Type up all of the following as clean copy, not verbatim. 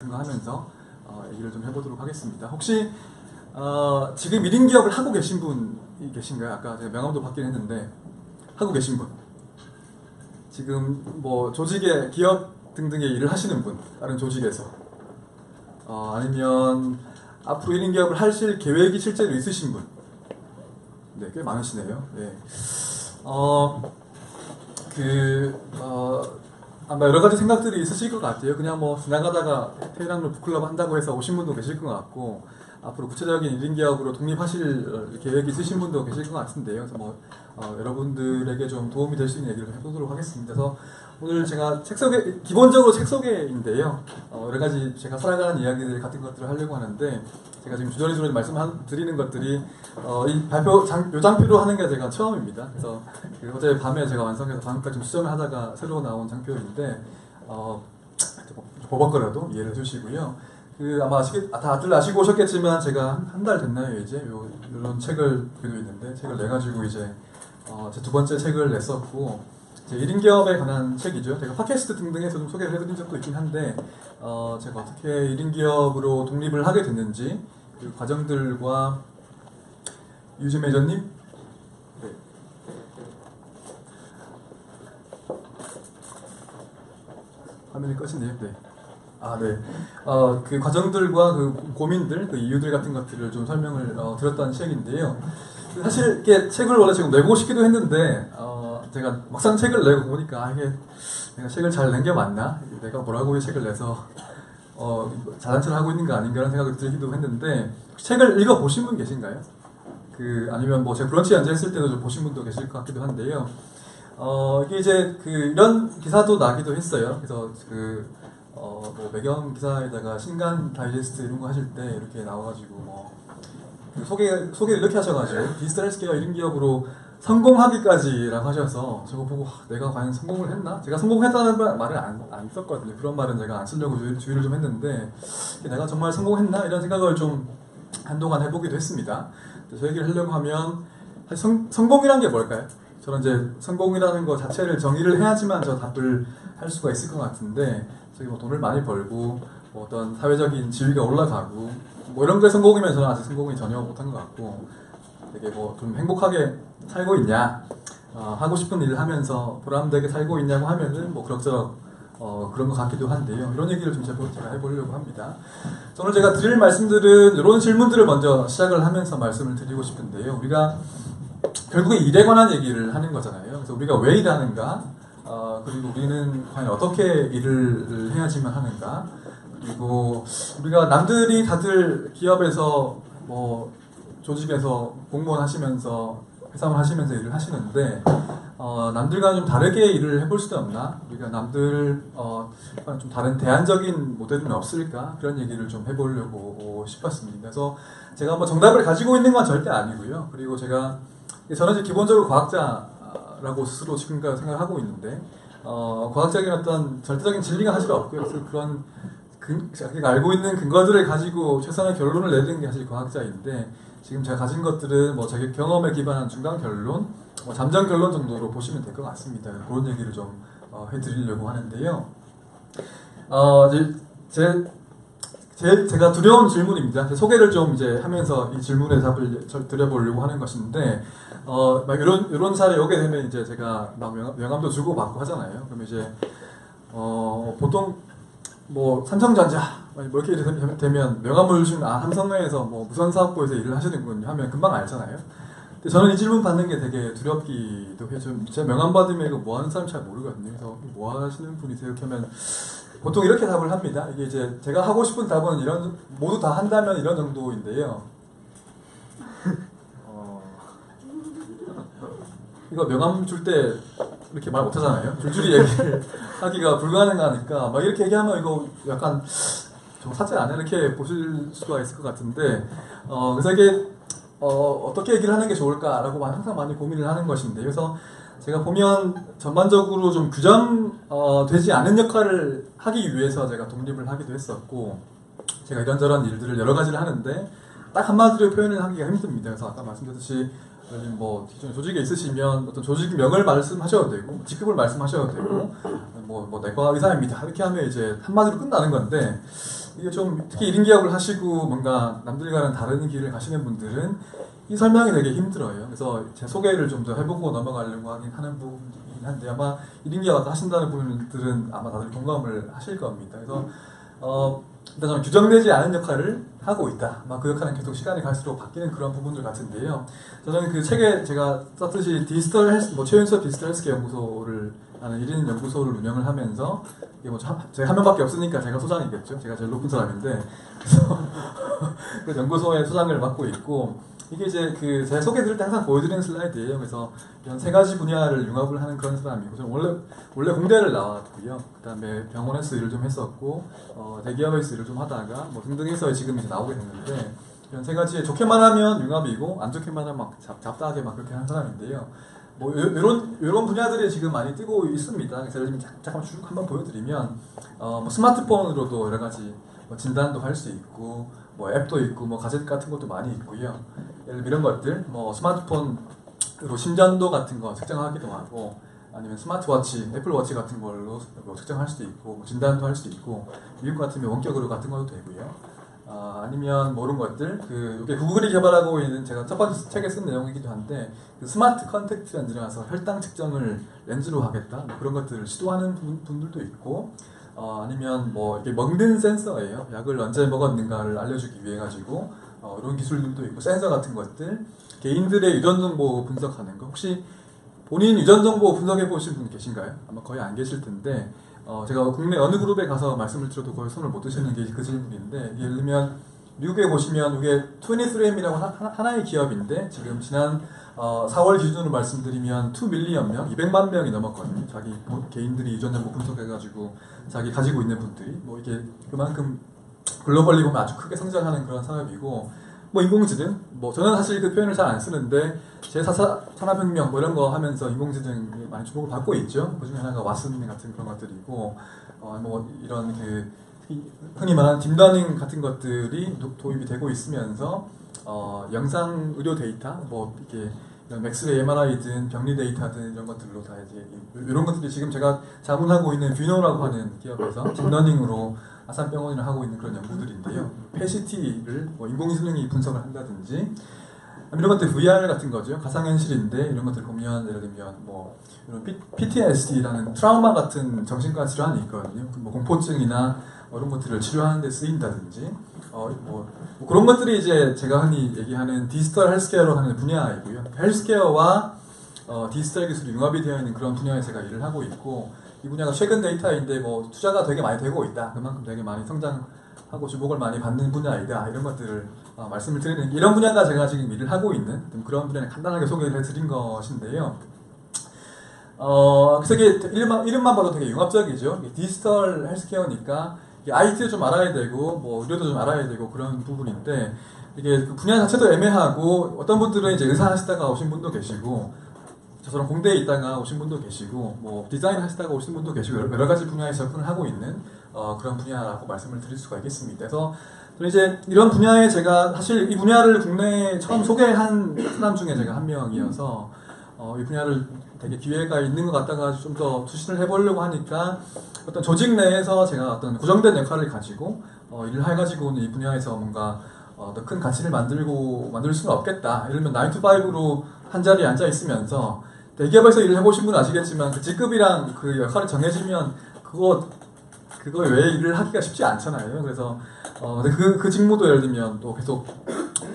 하면서 얘기를 좀 해보도록 하겠습니다. 혹시 지금 1인 기업을 하고 계신 분이 계신가요? 아까 제가 명함도 받긴 했는데 하고 계신 분, 지금 뭐 조직의 기업 등등의 일을 하시는 분, 다른 조직에서 아니면 앞으로 1인 기업을 하실 계획이 실제로 있으신 분, 네, 꽤 많으시네요. 네. 아마 여러 가지 생각들이 있으실 것 같아요. 그냥 뭐 지나가다가 테일랑로 북클럽 한다고 해서 오신 분도 계실 것 같고, 앞으로 구체적인 1인 기업으로 독립하실 계획이 있으신 분도 계실 것 같은데요. 그래서 뭐 여러분들에게 좀 도움이 될 수 있는 얘기를 해보도록 하겠습니다. 그래서 오늘 제가 책 소개, 기본적으로 책 소개인데요. 여러 가지 제가 살아가는 이야기들 같은 것들을 하려고 하는데, 제가 지금 주저리주저리 말씀드리는 것들이 이 발표 요장표로 하는 게 제가 처음입니다. 그래서 어제 밤에 제가 완성해서 방금까지 좀 수정을 하다가 새로 나온 장표인데 버벅거려도 이해를 해주시고요. 아마 다들 아시고 오셨겠지만 제가 한 달 됐나요 이제 이런 책을 들고 있는데, 책을 내가지고 이제 제 두 번째 책을 냈었고, 제 1인 기업에 관한 책이죠. 제가 팟캐스트 등등에서 좀 소개를 해드린 적도 있긴 한데, 제가 어떻게 1인 기업으로 독립을 하게 됐는지, 그 과정들과 유지 매저님, 네. 화면이 꺼지네요. 네. 네. 그 과정들과 그 고민들, 그 이유들 같은 것들을 좀 설명을 드렸던 책인데요. 사실 이렇게 책을 원래 지금 내고 싶기도 했는데, 제가 막상 책을 내고 보니까 이게 내가 책을 잘 낸 게 맞나? 내가 뭐라고 이 책을 내서 자단체를 하고 있는 거 아닌가라는 생각이 들기도 했는데, 책을 읽어보신 분 계신가요? 아니면 뭐 제가 브런치 연재했을 때도 좀 보신 분도 계실 것 같기도 한데요. 이게 이제 이런 기사도 나기도 했어요. 그래서 뭐 배경 기사에다가 신간 다이제스트 이런 거 하실 때 이렇게 나와가지고 소개를 이렇게 하셔가지고 디지털 헬스케어 1인 기업으로 성공하기까지라고 하셔서 저거 보고 내가 과연 성공을 했나? 제가 성공했다는 말을 안 썼거든요. 그런 말은 제가 안 쓰려고 주의를 좀 했는데, 내가 정말 성공했나? 이런 생각을 좀 한동안 해보기도 했습니다. 저 얘기를 하려고 하면 성공이란 게 뭘까요? 저는 이제 성공이라는 것 자체를 정의를 해야지만 저 답을 할 수가 있을 것 같은데, 저기 뭐 돈을 많이 벌고 뭐 어떤 사회적인 지위가 올라가고 뭐 이런 게 성공이면 저는 아직 성공이 전혀 못한 것 같고, 되게 뭐 좀 행복하게 살고 있냐, 하고 싶은 일을 하면서 보람되게 살고 있냐고 하면은 뭐 그럭저럭 그런 것 같기도 한데요. 이런 얘기를 좀 제가 해보려고 합니다. 오늘 제가 드릴 말씀들은 이런 질문들을 먼저 시작을 하면서 말씀을 드리고 싶은데요. 우리가 결국에 일에 관한 얘기를 하는 거잖아요. 그래서 우리가 왜 일하는가, 그리고 우리는 과연 어떻게 일을 해야지만 하는가, 그리고 우리가 남들이 다들 기업에서 뭐 조직에서 공무원 하시면서 회사원 하시면서 일을 하시는데, 남들과는 좀 다르게 일을 해볼 수도 없나? 우리가 남들 좀 다른 대안적인 모델은 없을까? 그런 얘기를 좀 해보려고 싶었습니다. 그래서 제가 뭐 정답을 가지고 있는 건 절대 아니고요. 그리고 저는 이제 기본적으로 과학자라고 스스로 지금까지 생각을 하고 있는데, 과학적인 어떤 절대적인 진리가 사실 없고요. 그래서 그런 자기가 알고 있는 근거들을 가지고 최선의 결론을 내리는 게 사실 과학자인데, 지금 제가 가진 것들은 뭐 자기 경험에 기반한 중간 결론, 잠정 결론 정도로 보시면 될 것 같습니다. 그런 얘기를 좀 해드리려고 하는데요. 제가 두려운 질문입니다. 소개를 좀 이제 하면서 이 질문에 답을 드려보려고 하는 것인데, 막 이런 사례 오게 되면 이제 제가 막 명함도 주고 받고 하잖아요. 그러면 이제 보통 뭐 삼성전자 뭐 이렇게 되면 명함을 주면 삼성에서 뭐 무선사업부에서 일을 하시는군요 하면 금방 알잖아요. 근데 저는 이 질문 받는 게 되게 두렵기도 해요. 제가 명함 받으면 이거 뭐 하는 사람 잘 모르거든요. 그래서 뭐 하시는 분이세요? 이렇게 하면 보통 이렇게 답을 합니다. 이게 이제 제가 하고 싶은 답은 모두 다 한다면 이런 정도인데요. 이거 명함 줄 때 이렇게 말 못하잖아요. 줄줄이 얘기를 하기가 불가능하니까 막 이렇게 얘기하면 이거 약간 좀 사죄 안 해? 이렇게 보실 수가 있을 것 같은데, 그래서 이게 어떻게 얘기를 하는 게 좋을까라고 항상 많이 고민을 하는 것인데, 그래서 제가 보면 전반적으로 좀 규정되지 않은 역할을 하기 위해서 제가 독립을 하기도 했었고, 제가 이런저런 일들을 여러 가지를 하는데 딱 한마디로 표현을 하기가 힘듭니다. 그래서 아까 말씀드렸듯이 뭐 기존 조직에 있으시면 어떤 조직명을 말씀하셔도 되고, 직급을 말씀하셔도 되고, 뭐 내과 의사입니다 이렇게 하면 이제 한마디로 끝나는 건데, 이게 좀 특히 1인 기업을 하시고 뭔가 남들과는 다른 길을 가시는 분들은 이 설명이 되게 힘들어요. 그래서 제 소개를 좀 더 해보고 넘어가려고 하는 부분이긴 한데 아마 1인 기업 하신다는 분들은 아마 다들 공감을 하실 겁니다. 그래서 일단 저는 규정되지 않은 역할을 하고 있다. 아마 그 역할은 계속 시간이 갈수록 바뀌는 그런 부분들 같은데요. 저는 그 책에 제가 썼듯이 디지털 헬스, 최윤섭 디지털 헬스케어 연구소를 하는 1인 연구소를 운영을 하면서 이게 제가 한 명밖에 없으니까 제가 소장이겠죠. 제가 제일 높은 사람인데 그래서 그 연구소의 소장을 맡고 있고 이게 이제 그 제가 소개 드릴 때 항상 보여드리는 슬라이드예요. 그래서 이런 세 가지 분야를 융합을 하는 그런 사람이고 저는 원래 공대를 나왔고요. 그다음에 병원에서 일을 좀 했었고 대기업에서 일을 좀 하다가 뭐 등등해서 지금 이제 나오게 됐는데 이런 세 가지에 좋게만 하면 융합이고 안 좋게만 하면 막 잡다하게 막 그렇게 하는 사람인데요. 뭐 이런 분야들이 지금 많이 뜨고 있습니다. 그래서 예를 들면 잠깐 쭉 한번 보여드리면 뭐 스마트폰으로도 여러 가지 뭐 진단도 할 수 있고 뭐 앱도 있고 뭐 가젯 같은 것도 많이 있고요. 예를 들면 이런 것들 뭐 스마트폰으로 심전도 같은 거 측정하기도 하고 아니면 스마트워치, 애플워치 같은 걸로 뭐 측정할 수도 있고 뭐 진단도 할 수도 있고 미국 같으면 원격으로 같은 것도 되고요. 아니면 뭐 이런 것들 이게 구글이 개발하고 있는 제가 첫 번째 책에 쓴 내용이기도 한데 그 스마트 컨택트 렌즈라서 혈당 측정을 렌즈로 하겠다 뭐 그런 것들을 시도하는 분들도 있고 아니면 뭐 이게 먹는 센서예요. 약을 언제 먹었는가를 알려주기 위해 가지고 이런 기술들도 있고 센서 같은 것들 개인들의 유전 정보 분석하는 거 혹시 본인 유전 정보 분석해 보신 분 계신가요? 아마 거의 안 계실 텐데 제가 국내 어느 그룹에 가서 말씀을 드려도 거의 손을 못 드시는 게 그 질문인데 예를 들면 미국에 보시면 이게 23M이라고 하나의 기업인데 지금 지난 4월 기준으로 말씀드리면 2밀리언 명, 200만 명이 넘었거든요. 자기 개인들이 유전 정보 분석해가지고 자기 가지고 있는 분들이 뭐 이게 그만큼 글로벌리 보면 아주 크게 성장하는 그런 산업이고 뭐 인공지능 뭐 저는 사실 그 표현을 잘 안 쓰는데 제4차 산업혁명 뭐 이런 거 하면서 인공지능이 많이 주목을 받고 있죠. 그 중에 하나가 왓슨 같은 그런 것들이고 뭐 이런 흔히 말하는 딥러닝 같은 것들이 도입이 되고 있으면서 영상 의료 데이터 뭐 이렇게 맥스레이 MRI든 병리 데이터든 이런 것들로 다 이제 이런 것들이 지금 제가 자문하고 있는 뷰노라고 하는 기업에서 딥러닝으로 아산병원이랑 하고 있는 그런 연구들인데요. PCT를 뭐 인공지능이 분석을 한다든지 이런 것들 VR 같은 거죠. 가상현실인데 이런 것들 보면 예를 들면 뭐 이런 PTSD라는 트라우마 같은 정신과 질환이 있거든요. 뭐 공포증이나 이런 것들을 치료하는 데 쓰인다든지 뭐 그런 것들이 이제 제가 흔히 얘기하는 디지털 헬스케어로 하는 분야이고요. 헬스케어와 디지털 기술이 융합이 되어 있는 그런 분야에 제가 일을 하고 있고 이 분야가 최근 데이터인데 뭐 투자가 되게 많이 되고 있다. 그만큼 되게 많이 성장하고 주목을 많이 받는 분야이다. 이런 것들을 말씀을 드리는 이런 분야가 제가 지금 일을 하고 있는 그런 분야를 간단하게 소개를 해드린 것인데요. 그래서 이게 이름만 봐도 되게 융합적이죠. 디지털 헬스케어니까 IT도 좀 알아야 되고 뭐 의료도 좀 알아야 되고 그런 부분인데 이게 그 분야 자체도 애매하고 어떤 분들은 이제 의사 하시다가 오신 분도 계시고 저처럼 공대에 있다가 오신 분도 계시고 뭐 디자인 하시다가 오신 분도 계시고 여러 가지 분야에 접근을 하고 있는 그런 분야라고 말씀을 드릴 수가 있겠습니다. 그래서 이제 이런 분야에 제가 사실 이 분야를 국내에 처음 소개한 사람 중에 제가 한 명이어서 이 분야를 되게 기회가 있는 것 같다가 좀 더 투신을 해보려고 하니까 어떤 조직 내에서 제가 어떤 고정된 역할을 가지고 일을 해가지고는 이 분야에서 뭔가 더 큰 가치를 만들 수는 없겠다. 예를 들면 9to5로 한 자리에 앉아 있으면서 대기업에서 일을 해보신 분은 아시겠지만 그 직급이랑 그 역할이 정해지면 그거 외에 일을 하기가 쉽지 않잖아요. 그래서 그 직무도 예를 들면 또 계속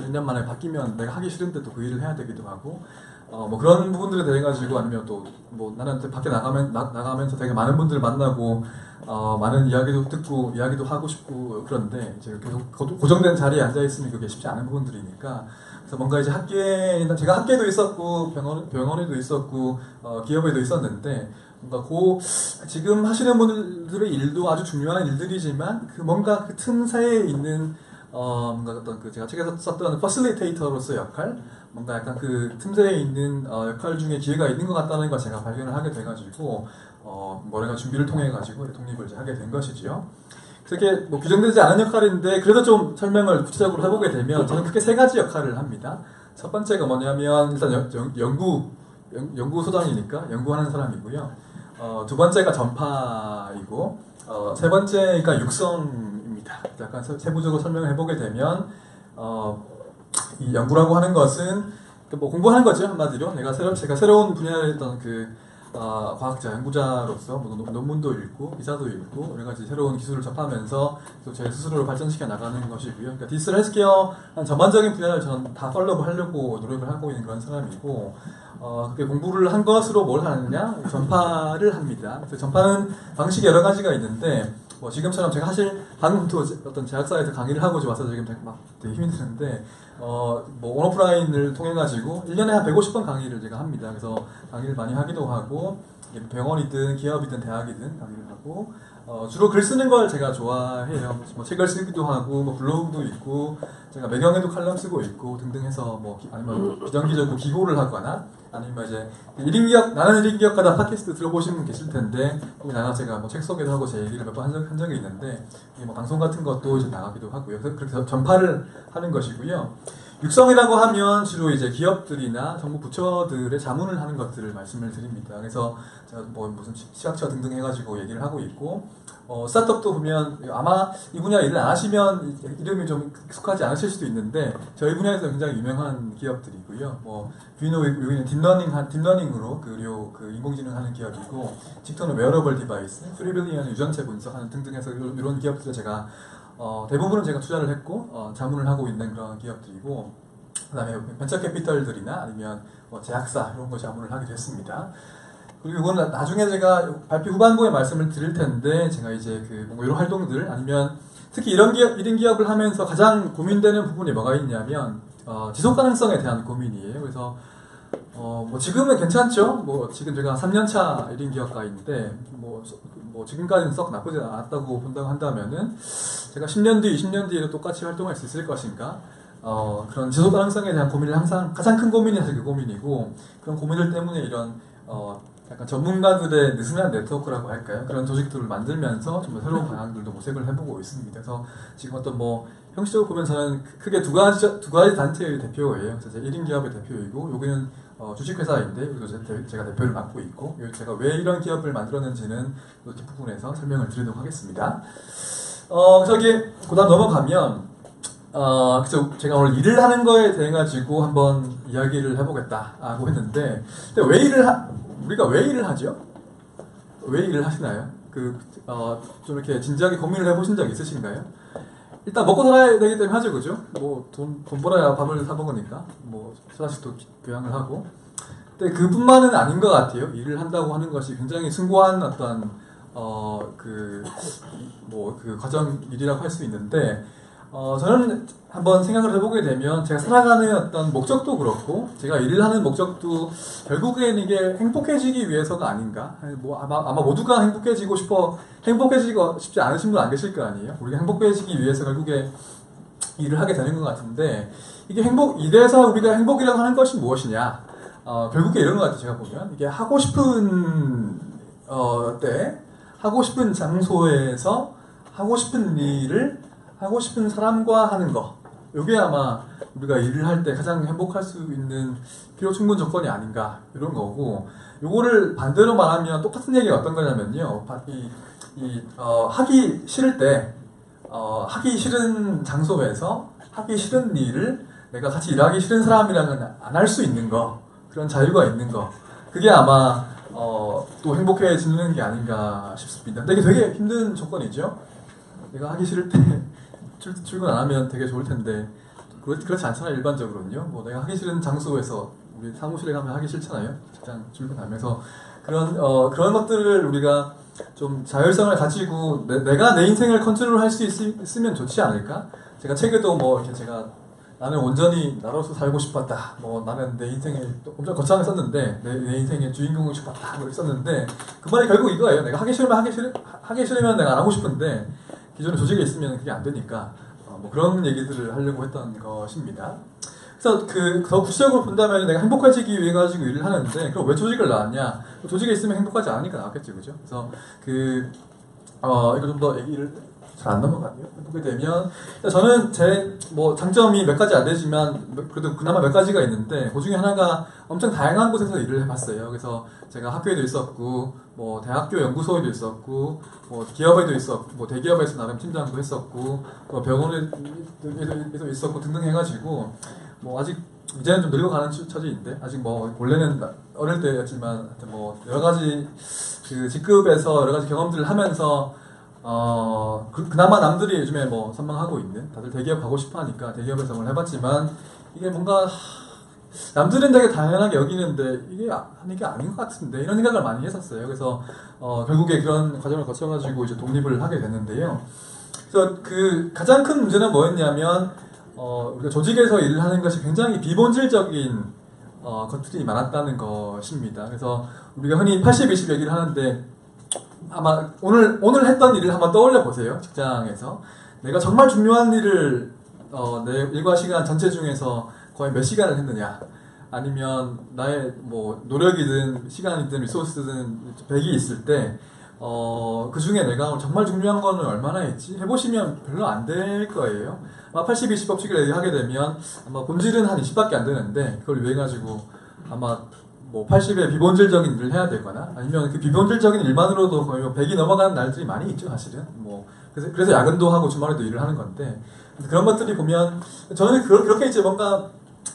1년 만에 바뀌면 내가 하기 싫은데 또 그 일을 해야 되기도 하고 뭐 그런 부분들에 대해 가지고 아니면 또 뭐 나는 밖에 나가면서 되게 많은 분들을 만나고 많은 이야기도 듣고 이야기도 하고 싶고 그런데 이제 계속 고정된 자리에 앉아 있으면 그게 쉽지 않은 부분들이니까 그래서 뭔가 이제 제가 학계도 있었고 병원에도 있었고 기업에도 있었는데 뭔가 지금 하시는 분들의 일도 아주 중요한 일들이지만 뭔가 그 틈사이에 있는 뭔가 어떤 제가 책에서 썼던 퍼실리테이터로서의 역할, 뭔가 약간 그 틈새에 있는 역할 중에 기회가 있는 것 같다는 걸 제가 발견을 하게 돼가지고 뭐래가 준비를 통해 가지고 독립을 이제 하게 된 것이지요. 그래서 이게 뭐 규정되지 않은 역할인데 그래도 좀 설명을 구체적으로 해보게 되면 저는 크게 세 가지 역할을 합니다. 첫 번째가 뭐냐면 일단 연구소장이니까 연구하는 사람이고요. 두 번째가 전파이고 세 번째가 육성입니다. 있습니다. 약간 세부적으로 설명을 해보게 되면 이 연구라고 하는 것은 뭐 공부하는 거죠, 한마디로. 제가 새로운 분야의 어떤 과학자, 연구자로서 뭐 논문도 읽고 기사도 읽고 여러 가지 새로운 기술을 접하면서 또 제 스스로를 발전시켜 나가는 것이고요. 그러니까 디지털 헬스케어 한 전반적인 분야를 저는 다 팔로우 하려고 노력을 하고 있는 그런 사람이고, 그게 공부를 한 것으로 뭘 하느냐? 전파를 합니다. 그래서 전파는 방식이 여러 가지가 있는데, 뭐 지금처럼 제가 사실 방금도 어떤 제약사에서 강의를 하고 와서 지금 막 되게 힘이 드는데, 뭐 온오프라인을 통해 가지고 1년에 한 150번 강의를 제가 합니다. 그래서 강의를 많이 하기도 하고, 병원이든 기업이든 대학이든 강의를 하고, 주로 글 쓰는 걸 제가 좋아해요. 뭐 책을 쓰기도 하고, 뭐 블로그도 있고, 제가 매경에도 칼럼 쓰고 있고 등등 해서 아니면 비정기적으로 기고를 하거나, 아니면 이제 나는 1인 기업가다 팟캐스트 들어보신 분 계실 텐데, 거기 제가 뭐 책 소개도 하고 제 얘기를 몇 번 한 적이 있는데, 뭐 방송 같은 것도 이제 나가기도 하고요. 그래서 그렇게 전파를 하는 것이고요. 육성이라고 하면 주로 이제 기업들이나 정부 부처들의 자문을 하는 것들을 말씀을 드립니다. 그래서 제가 뭐 무슨 시각처 등등 해가지고 얘기를 하고 있고, 스타트업도 보면 아마 이 분야 일을 안 하시면 이름이 좀 익숙하지 않으실 수도 있는데, 저희 분야에서 굉장히 유명한 기업들이고요. 뭐 여기는 딥러닝으로 그 인공지능 하는 기업이고, 직토는 웨어러블 디바이스, 프리빌리언 유전체 분석하는 등등해서 이런 기업들에 제가 대부분은 제가 투자를 했고 자문을 하고 있는 그런 기업들이고, 그다음에 벤처 캐피털들이나 아니면 뭐 제약사 이런 거 자문을 하기도 했습니다. 그리고 이건 나중에 제가 발표 후반부에 말씀을 드릴 텐데, 제가 이제 뭔가 이런 활동들, 아니면 특히 이런 1인 기업을 하면서 가장 고민되는 부분이 뭐가 있냐면 지속 가능성에 대한 고민이에요. 그래서 뭐 지금은 괜찮죠. 뭐 지금 제가 3년차 1인 기업가인데 뭐 지금까지는 썩 나쁘지 않았다고 본다고 한다면은, 제가 10년 뒤, 20년 뒤에도 똑같이 활동할 수 있을 것인가? 그런 지속 가능성에 대한 고민을 항상, 가장 큰 고민이 사실 그 고민이고, 그런 고민들 때문에 이런 약간 전문가들의 느슨한 네트워크라고 할까요? 그런 조직들을 만들면서 좀 새로운 방향들도 모색을 해보고 있습니다. 그래서 지금 어떤 형식적으로 보면 저는 크게 두 가지 단체의 대표예요. 그래서 1인 기업의 대표이고, 여기는 주식회사인데 여기도 제가 대표를 맡고 있고, 제가 왜 이런 기업을 만들었는지는 이 뒷부분에서 설명을 드리도록 하겠습니다. 그다음 넘어가면, 그래서 제가 오늘 일을 하는 거에 대해 가지고 한번 이야기를 해보겠다고 했는데, 근데 우리가 왜 일을 하죠? 왜 일을 하시나요? 좀 이렇게 진지하게 고민을 해보신 적 있으신가요? 일단 먹고 살아야 되기 때문에 하죠, 그죠? 뭐 돈 벌어야 밥을 사 먹으니까, 뭐 자식도 교양을 하고. 근데 그뿐만은 아닌 것 같아요. 일을 한다고 하는 것이 굉장히 숭고한 어떤 과정 일이라고 할 수 있는데, 저는 한번 생각을 해보게 되면 제가 살아가는 어떤 목적도 그렇고, 제가 일을 하는 목적도 결국에는 이게 행복해지기 위해서가 아닌가. 뭐 아마 모두가 행복해지고 싶지 않으신 분 안 계실 거 아니에요. 우리가 행복해지기 위해서 결국에 일을 하게 되는 것 같은데, 이게 이래서 우리가 행복이라고 하는 것이 무엇이냐. 결국에 이런 것 같아요. 제가 보면 이게 하고 싶은 때, 하고 싶은 장소에서 하고 싶은 일을 하고 싶은 사람과 하는 거, 이게 아마 우리가 일을 할 때 가장 행복할 수 있는 필요 충분 조건이 아닌가, 이런 거고, 요거를 반대로 말하면 똑같은 얘기가 어떤 거냐면요, 하기 싫을 때 하기 싫은 장소에서 하기 싫은 일을 내가 같이 일하기 싫은 사람이랑은 안 할 수 있는 거, 그런 자유가 있는 거, 그게 아마 또 행복해지는 게 아닌가 싶습니다. 근데 이게 되게 힘든 조건이죠. 내가 하기 싫을 때 출근 안 하면 되게 좋을 텐데, 그렇지 않잖아요, 일반적으로는요. 뭐 내가 하기 싫은 장소에서, 우리 사무실에 가면 하기 싫잖아요, 직장 출근하면서. 그런 것들을 우리가 좀 자율성을 가지고 내가 내 인생을 컨트롤할 수 있으면 좋지 않을까? 제가 책에도 나는 온전히 나로서 살고 싶었다, 나는 내 인생에 엄청 거창하게 썼는데, 내 인생의 주인공이고 싶었다, 썼는데, 그 말이 결국 이거예요. 내가 하기 싫으면 내가 안 하고 싶은데, 기존의 조직에 있으면 그게 안 되니까, 그런 얘기들을 하려고 했던 것입니다. 그래서 더 구체적으로 본다면, 내가 행복해지기 위해 가지고 일을 하는데, 그럼 왜 조직을 나왔냐? 조직에 있으면 행복하지 않으니까 나왔겠죠, 그죠? 그래서 이거 좀 더 얘기를 잘 안 넘어가네요. 보게 되면 저는 제 뭐 장점이 몇 가지 안 되지만 그래도 그나마 몇 가지가 있는데 그 중에 하나가 엄청 다양한 곳에서 일을 해봤어요. 그래서 제가 학교에도 있었고 뭐 대학교 연구소에도 있었고 뭐 기업에도 있었고 뭐 대기업에서 나름 팀장도 했었고 뭐 병원에도 있었고 등등 해가지고 뭐 아직 이제는 좀 늙어가는 처지인데 아직 뭐 원래는 어릴 때였지만 뭐 여러 가지 그 직급에서 여러 가지 경험들을 하면서 그나마 남들이 요즘에 뭐 선망하고 있는 다들 대기업 가고 싶어 하니까 대기업에서 뭘 해봤지만 이게 뭔가 남들은 되게 당연하게 여기는데 이게 하는 게 아닌 것 같은데 이런 생각을 많이 했었어요. 그래서 결국에 그런 과정을 거쳐가지고 이제 독립을 하게 됐는데요. 그래서 그 가장 큰 문제는 뭐였냐면 우리가 조직에서 일을 하는 것이 굉장히 비본질적인 것들이 많았다는 것입니다. 그래서 우리가 흔히 80-20 얘기를 하는데 아마 오늘 했던 일을 한번 떠올려 보세요. 직장에서 내가 정말 중요한 일을 내 일과 시간 전체 중에서 거의 몇 시간을 했느냐, 아니면 나의 뭐 노력이든 시간이든 리소스든 100이 있을 때 그 중에 내가 정말 중요한 거는 얼마나 했지? 해보시면 별로 안 될 거예요. 아마 80-20 법칙을 얘기하게 되면 아마 본질은 한 20밖에 안 되는데 그걸 위해 가지고 아마 뭐 80의 비본질적인 일을 해야 되거나 아니면 그 비본질적인 일만으로도 거의 100이 넘어가는 날들이 많이 있죠, 사실은. 뭐 그래서 야근도 하고 주말에도 일을 하는 건데 그런 것들이 보면 저는 그렇게 이제 뭔가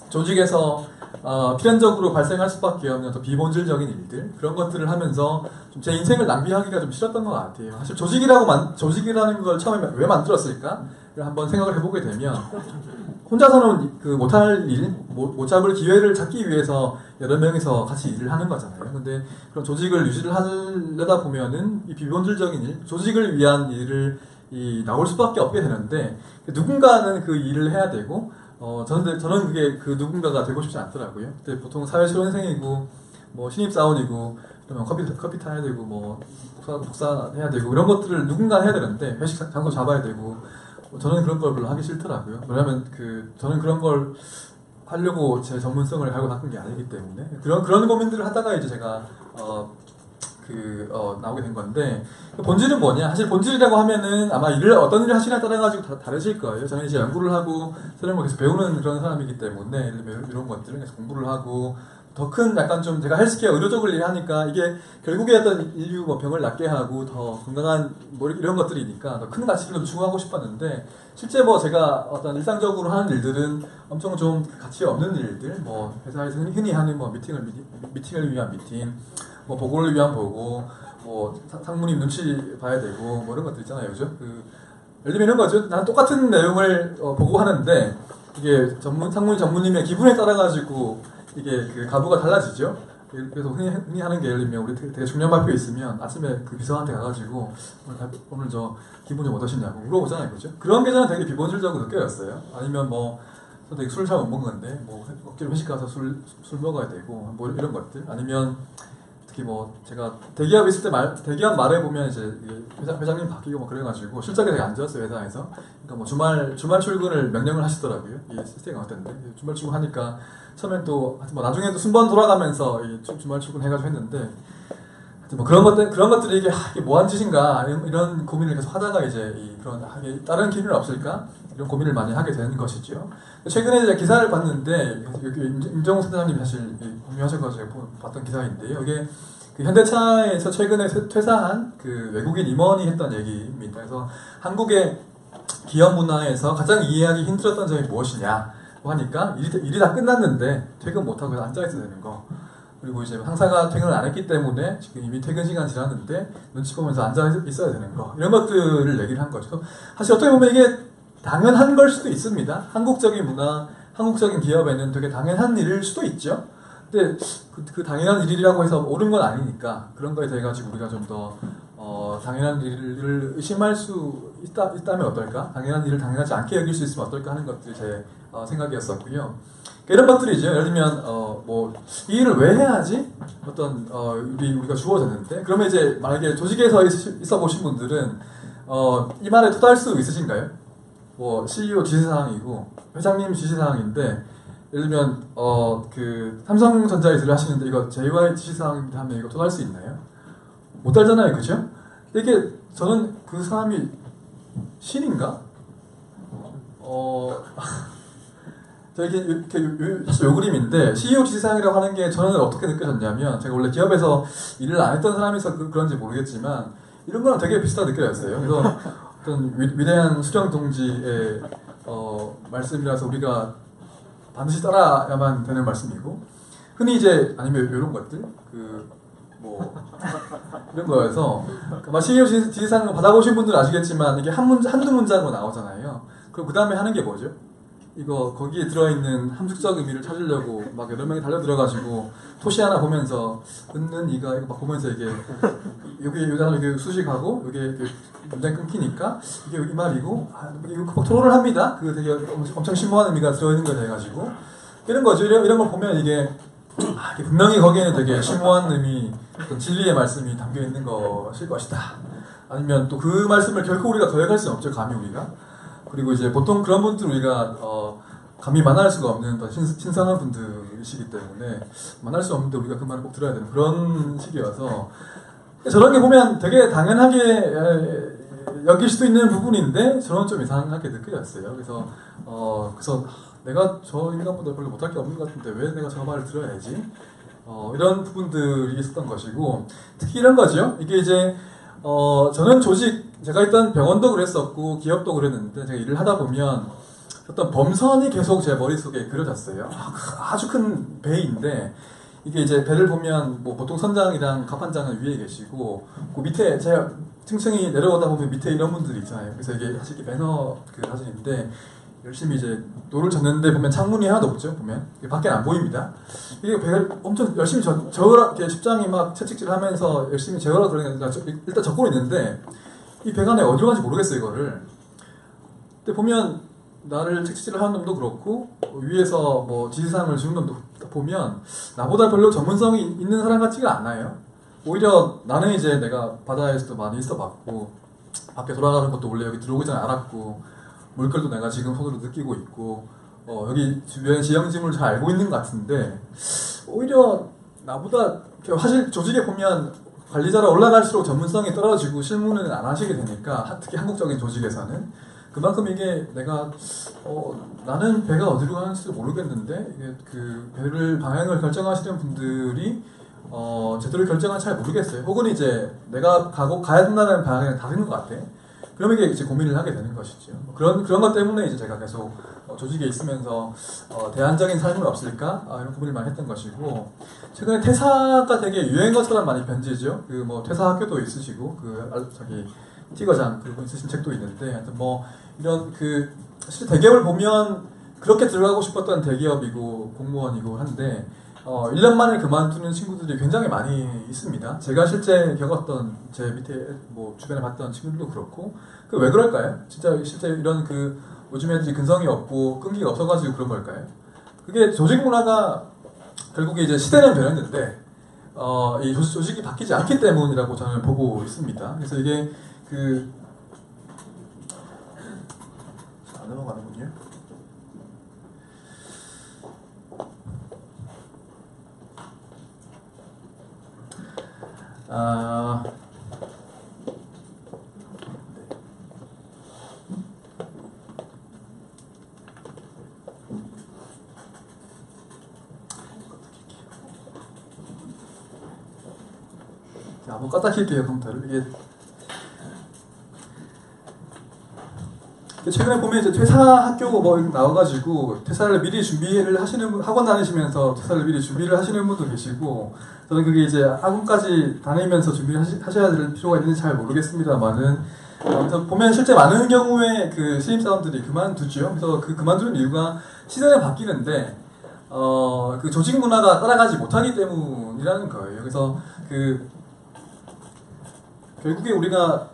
조직에서 필연적으로 발생할 수밖에 없는 더 비본질적인 일들, 그런 것들을 하면서 좀 제 인생을 낭비하기가 좀 싫었던 것 같아요. 사실 조직이라는 걸 처음에 왜 만들었을까? 를 한번 생각을 해보게 되면 혼자서는 그 못할 일, 못 잡을 기회를 찾기 위해서 여러 명이서 같이 일을 하는 거잖아요. 근데 그런 조직을 유지를 하려다 보면은 이 비본질적인 일, 조직을 위한 일을 나올 수밖에 없게 되는데 누군가는 그 일을 해야 되고 저는 그게 그 누군가가 되고 싶지 않더라고요. 그때 보통 사회초년생이고 뭐 신입사원이고 그러면 커피 타야 되고 뭐 복사 해야 되고 이런 것들을 누군가 해야 되는데 회식 장소 잡아야 되고 저는 그런 걸 별로 하기 싫더라고요. 왜냐하면 저는 그런 걸 하려고 제 전문성을 갈고 닦은 게 아니기 때문에 그런 고민들을 하다가 이제 제가 나오게 된 건데 본질은 뭐냐? 사실 본질이라고 하면은 아마 어떤 일을 하시냐에 따라 가지고 다 다르실 거예요. 저는 이제 연구를 하고 새로운 걸 계속 배우는 그런 사람이기 때문에 이런 것들을 계속 공부를 하고 더 큰 약간 좀 제가 헬스케어 의료 쪽을 일하니까 이게 결국에 어떤 인류 뭐 병을 낫게 하고 더 건강한 뭐 이런 것들이니까 더 큰 가치를 좀 추구하고 싶었는데 실제 뭐 제가 어떤 일상적으로 하는 일들은 엄청 좀 가치 없는 일들, 뭐 회사에서 흔히 하는 뭐 미팅을 위한 미팅, 뭐 보고를 위한 보고, 뭐 상무님 눈치 봐야 되고 뭐 이런 것들 있잖아요, 그죠? 예를 들면 이런 거죠. 난 똑같은 내용을 보고하는데 이게 상무님 전무님의 기분에 따라 가지고 이게 그 가부가 달라지죠. 그래서 흔히 하는 게 예를 들면 우리 되게 중요한 발표 있으면 아침에 그 비서한테 가가지고 오늘 저 기분 좀 어떠시냐고 물어보잖아요, 그죠? 그런 게 저는 되게 비본질적으로 느껴졌어요. 아니면 뭐 저 되게 술 잘 못 먹는데 뭐 억지로 회식 가서 술 먹어야 되고 뭐 이런 것들, 아니면 특히 뭐 제가 대기업 있을 때 대기업 말해 보면 이제 회장님 바뀌고 뭐 그래가지고 실적이 되게 안 좋았어요, 회사에서. 그러니까 뭐 주말 출근을 명령을 하시더라고요. 이 시스템이 어땠는데 주말 출근하니까 처음엔 또 뭐 나중에도 순번 돌아가면서 주말 출근해가지고 했는데 뭐 그런 것들이 이게 뭐한 짓인가 이런 고민을 계속 하다가 이제 다른 기준이 없을까 이런 고민을 많이 하게 되는 것이죠. 최근에 이제 기사를 봤는데 여기 임정우 선생님이 사실 공유하셔가지고 봤던 기사인데요. 이게 그 현대차에서 최근에 퇴사한 그 외국인 임원이 했던 얘기입니다. 그래서 한국의 기업 문화에서 가장 이해하기 힘들었던 점이 무엇이냐 하니까 일이 다 끝났는데 퇴근 못하고 앉아 있어야 되는 거. 그리고 이제 상사가 퇴근을 안 했기 때문에 지금 이미 퇴근 시간 지났는데 눈치 보면서 앉아 있어야 되는 거, 이런 것들을 얘기를 한 거죠. 사실 어떻게 보면 이게 당연한 걸 수도 있습니다. 한국적인 문화, 한국적인 기업에는 되게 당연한 일일 수도 있죠. 근데 그 당연한 일이라고 해서 옳은 건 아니니까 그런 거에 대해 가지고 우리가 좀 더 당연한 일을 의심할 수 있다면 어떨까? 당연한 일을 당연하지 않게 여길 수 있으면 어떨까 하는 것들이 제 생각이었었고요. 이런 것들이죠. 예를 들면 뭐 이 일을 왜 해야 하지? 우리가 주어졌는데 그러면 이제 만약에 조직에서 있어 보신 분들은 이 말에 토달할 수 있으신가요? 뭐 CEO 지시사항이고 회장님 지시사항인데 예를 들면 그 삼성전자에 일을 하시는데 이거 JY 지시사항입니다 하면 이거 토달할 수 있나요? 못 달잖아요, 그죠? 이게 저는 그 사람이 신인가? 저 사실 요 그림인데 CEO 지상이라고 하는 게 저는 어떻게 느껴졌냐면 제가 원래 기업에서 일을 안 했던 사람이서 그런지 모르겠지만 이런 거랑 되게 비슷하게 느껴졌어요. 그래서 어떤 위대한 수령 동지의 말씀이라서 우리가 반드시 따라야만 되는 말씀이고 흔히 이제 아니면 이런 것들 이런 거여서 CEO 지지상을 받아보신 분들은 아시겠지만 이게 한두 문장으로 나오잖아요. 그럼 그 다음에 하는 게 뭐죠? 이거 거기에 들어있는 함축적 의미를 찾으려고 막 여러 명이 달려 들어가지고 토시 하나 보면서 은는 이가 이거 막 보면서 이게 여기 요 단어 이게 수식하고 이게 문장 끊기니까 이게 이 말이고 이거 막 토론을 합니다. 그 되게 엄청 심오한 의미가 들어있는 거 돼가지고 이런 거죠. 이런 걸 보면 이게 분명히 거기에는 되게 심오한 의미, 진리의 말씀이 담겨 있는 것일 것이다. 아니면 또 그 말씀을 결코 우리가 거역할 수는 없죠. 감히 우리가. 그리고 이제 보통 그런 분들 우리가 감히 만날 수가 없는 신선한 분들이시기 때문에 만날 수 없는데 우리가 그 말을 꼭 들어야 되는 그런 시기여서 저런 게 보면 되게 당연하게 여길 수도 있는 부분인데 저는 좀 이상하게 느껴졌어요. 그래서 내가 저 인간보다 별로 못할 게 없는 것 같은데 왜 내가 저 말을 들어야지? 이런 부분들이 있었던 것이고 특히 이런 거죠. 이게 이제 저는 제가 있던 병원도 그랬었고 기업도 그랬는데 제가 일을 하다 보면 어떤 범선이 계속 제 머릿속에 그려졌어요. 아주 큰 배인데 이게 이제 배를 보면 뭐 보통 선장이랑 갑판장은 위에 계시고 그 밑에 제가 층층이 내려오다 보면 밑에 이런 분들이 있잖아요. 그래서 이게 사실 배너 그 사진인데 열심히 이제 노를 젓는데 보면 창문이 하나도 없죠. 보면 밖에 안 보입니다. 이게 배를 엄청 열심히 저으라 십장이 막 채찍질하면서 열심히 제어라 그러니까 일단 적고 있는데 이 배가 내 어디로 가는지 모르겠어요 이거를. 근데 보면 나를 채찍질을 하는 놈도 그렇고 위에서 뭐 지시사항을 주는 놈도 보면 나보다 별로 전문성이 있는 사람 같지가 않아요. 오히려 나는 이제 내가 바다에서도 많이 있어봤고 밖에 돌아가는 것도 원래 여기 들어오기 전에 알았고 물결도 내가 지금 손으로 느끼고 있고 여기 주변 지형지물을 잘 알고 있는 것 같은데 오히려 나보다 사실 조직에 보면 관리자로 올라갈수록 전문성이 떨어지고 실무는 안 하시게 되니까 특히 한국적인 조직에서는 그만큼 이게 내가 나는 배가 어디로 가는지도 모르겠는데 이게 그 배를 방향을 결정하시는 분들이 제대로 결정을 잘 모르겠어요. 혹은 이제 내가 가야 된다는 방향이 다른 것 같아. 그러면 이게 이제 고민을 하게 되는 것이죠. 그런 것 때문에 이제 제가 계속 조직에 있으면서 대안적인 삶은 없을까 이런 고민을 많이 했던 것이고 최근에 퇴사가 되게 유행인 것처럼 많이 변지죠. 그 뭐 퇴사 학교도 있으시고 티거장 그리고 있으신 책도 있는데 하여튼 뭐 이런 사실 대기업을 보면 그렇게 들어가고 싶었던 대기업이고 공무원이고 한데 1년 만에 그만두는 친구들이 굉장히 많이 있습니다. 제가 실제 겪었던 제 밑에 뭐 주변에 봤던 친구들도 그렇고 왜 그럴까요? 진짜 실제 이런 요즘 애들이 근성이 없고 끈기가 없어가지고 그런 걸까요? 그게 조직 문화가 결국에 이제 시대는 변했는데 이 조직이 바뀌지 않기 때문이라고 저는 보고 있습니다. 그래서 이게 안 넘어가는군요. 한번 껐다 킬게요 컴퓨터를. 이게 최근에 보면 이제 퇴사 학교 뭐 나와가지고 퇴사를 미리 준비를 하시는 학원 다니시면서 퇴사를 미리 준비를 하시는 분도 계시고 저는 그게 이제 학원까지 다니면서 준비를 하셔야 될 필요가 있는지 잘 모르겠습니다만은 아무튼 보면 실제 많은 경우에 신입사원들이 그만두죠. 그래서 그만두는 이유가 시대는 바뀌는데 그 조직 문화가 따라가지 못하기 때문이라는 거예요. 그래서 결국에 우리가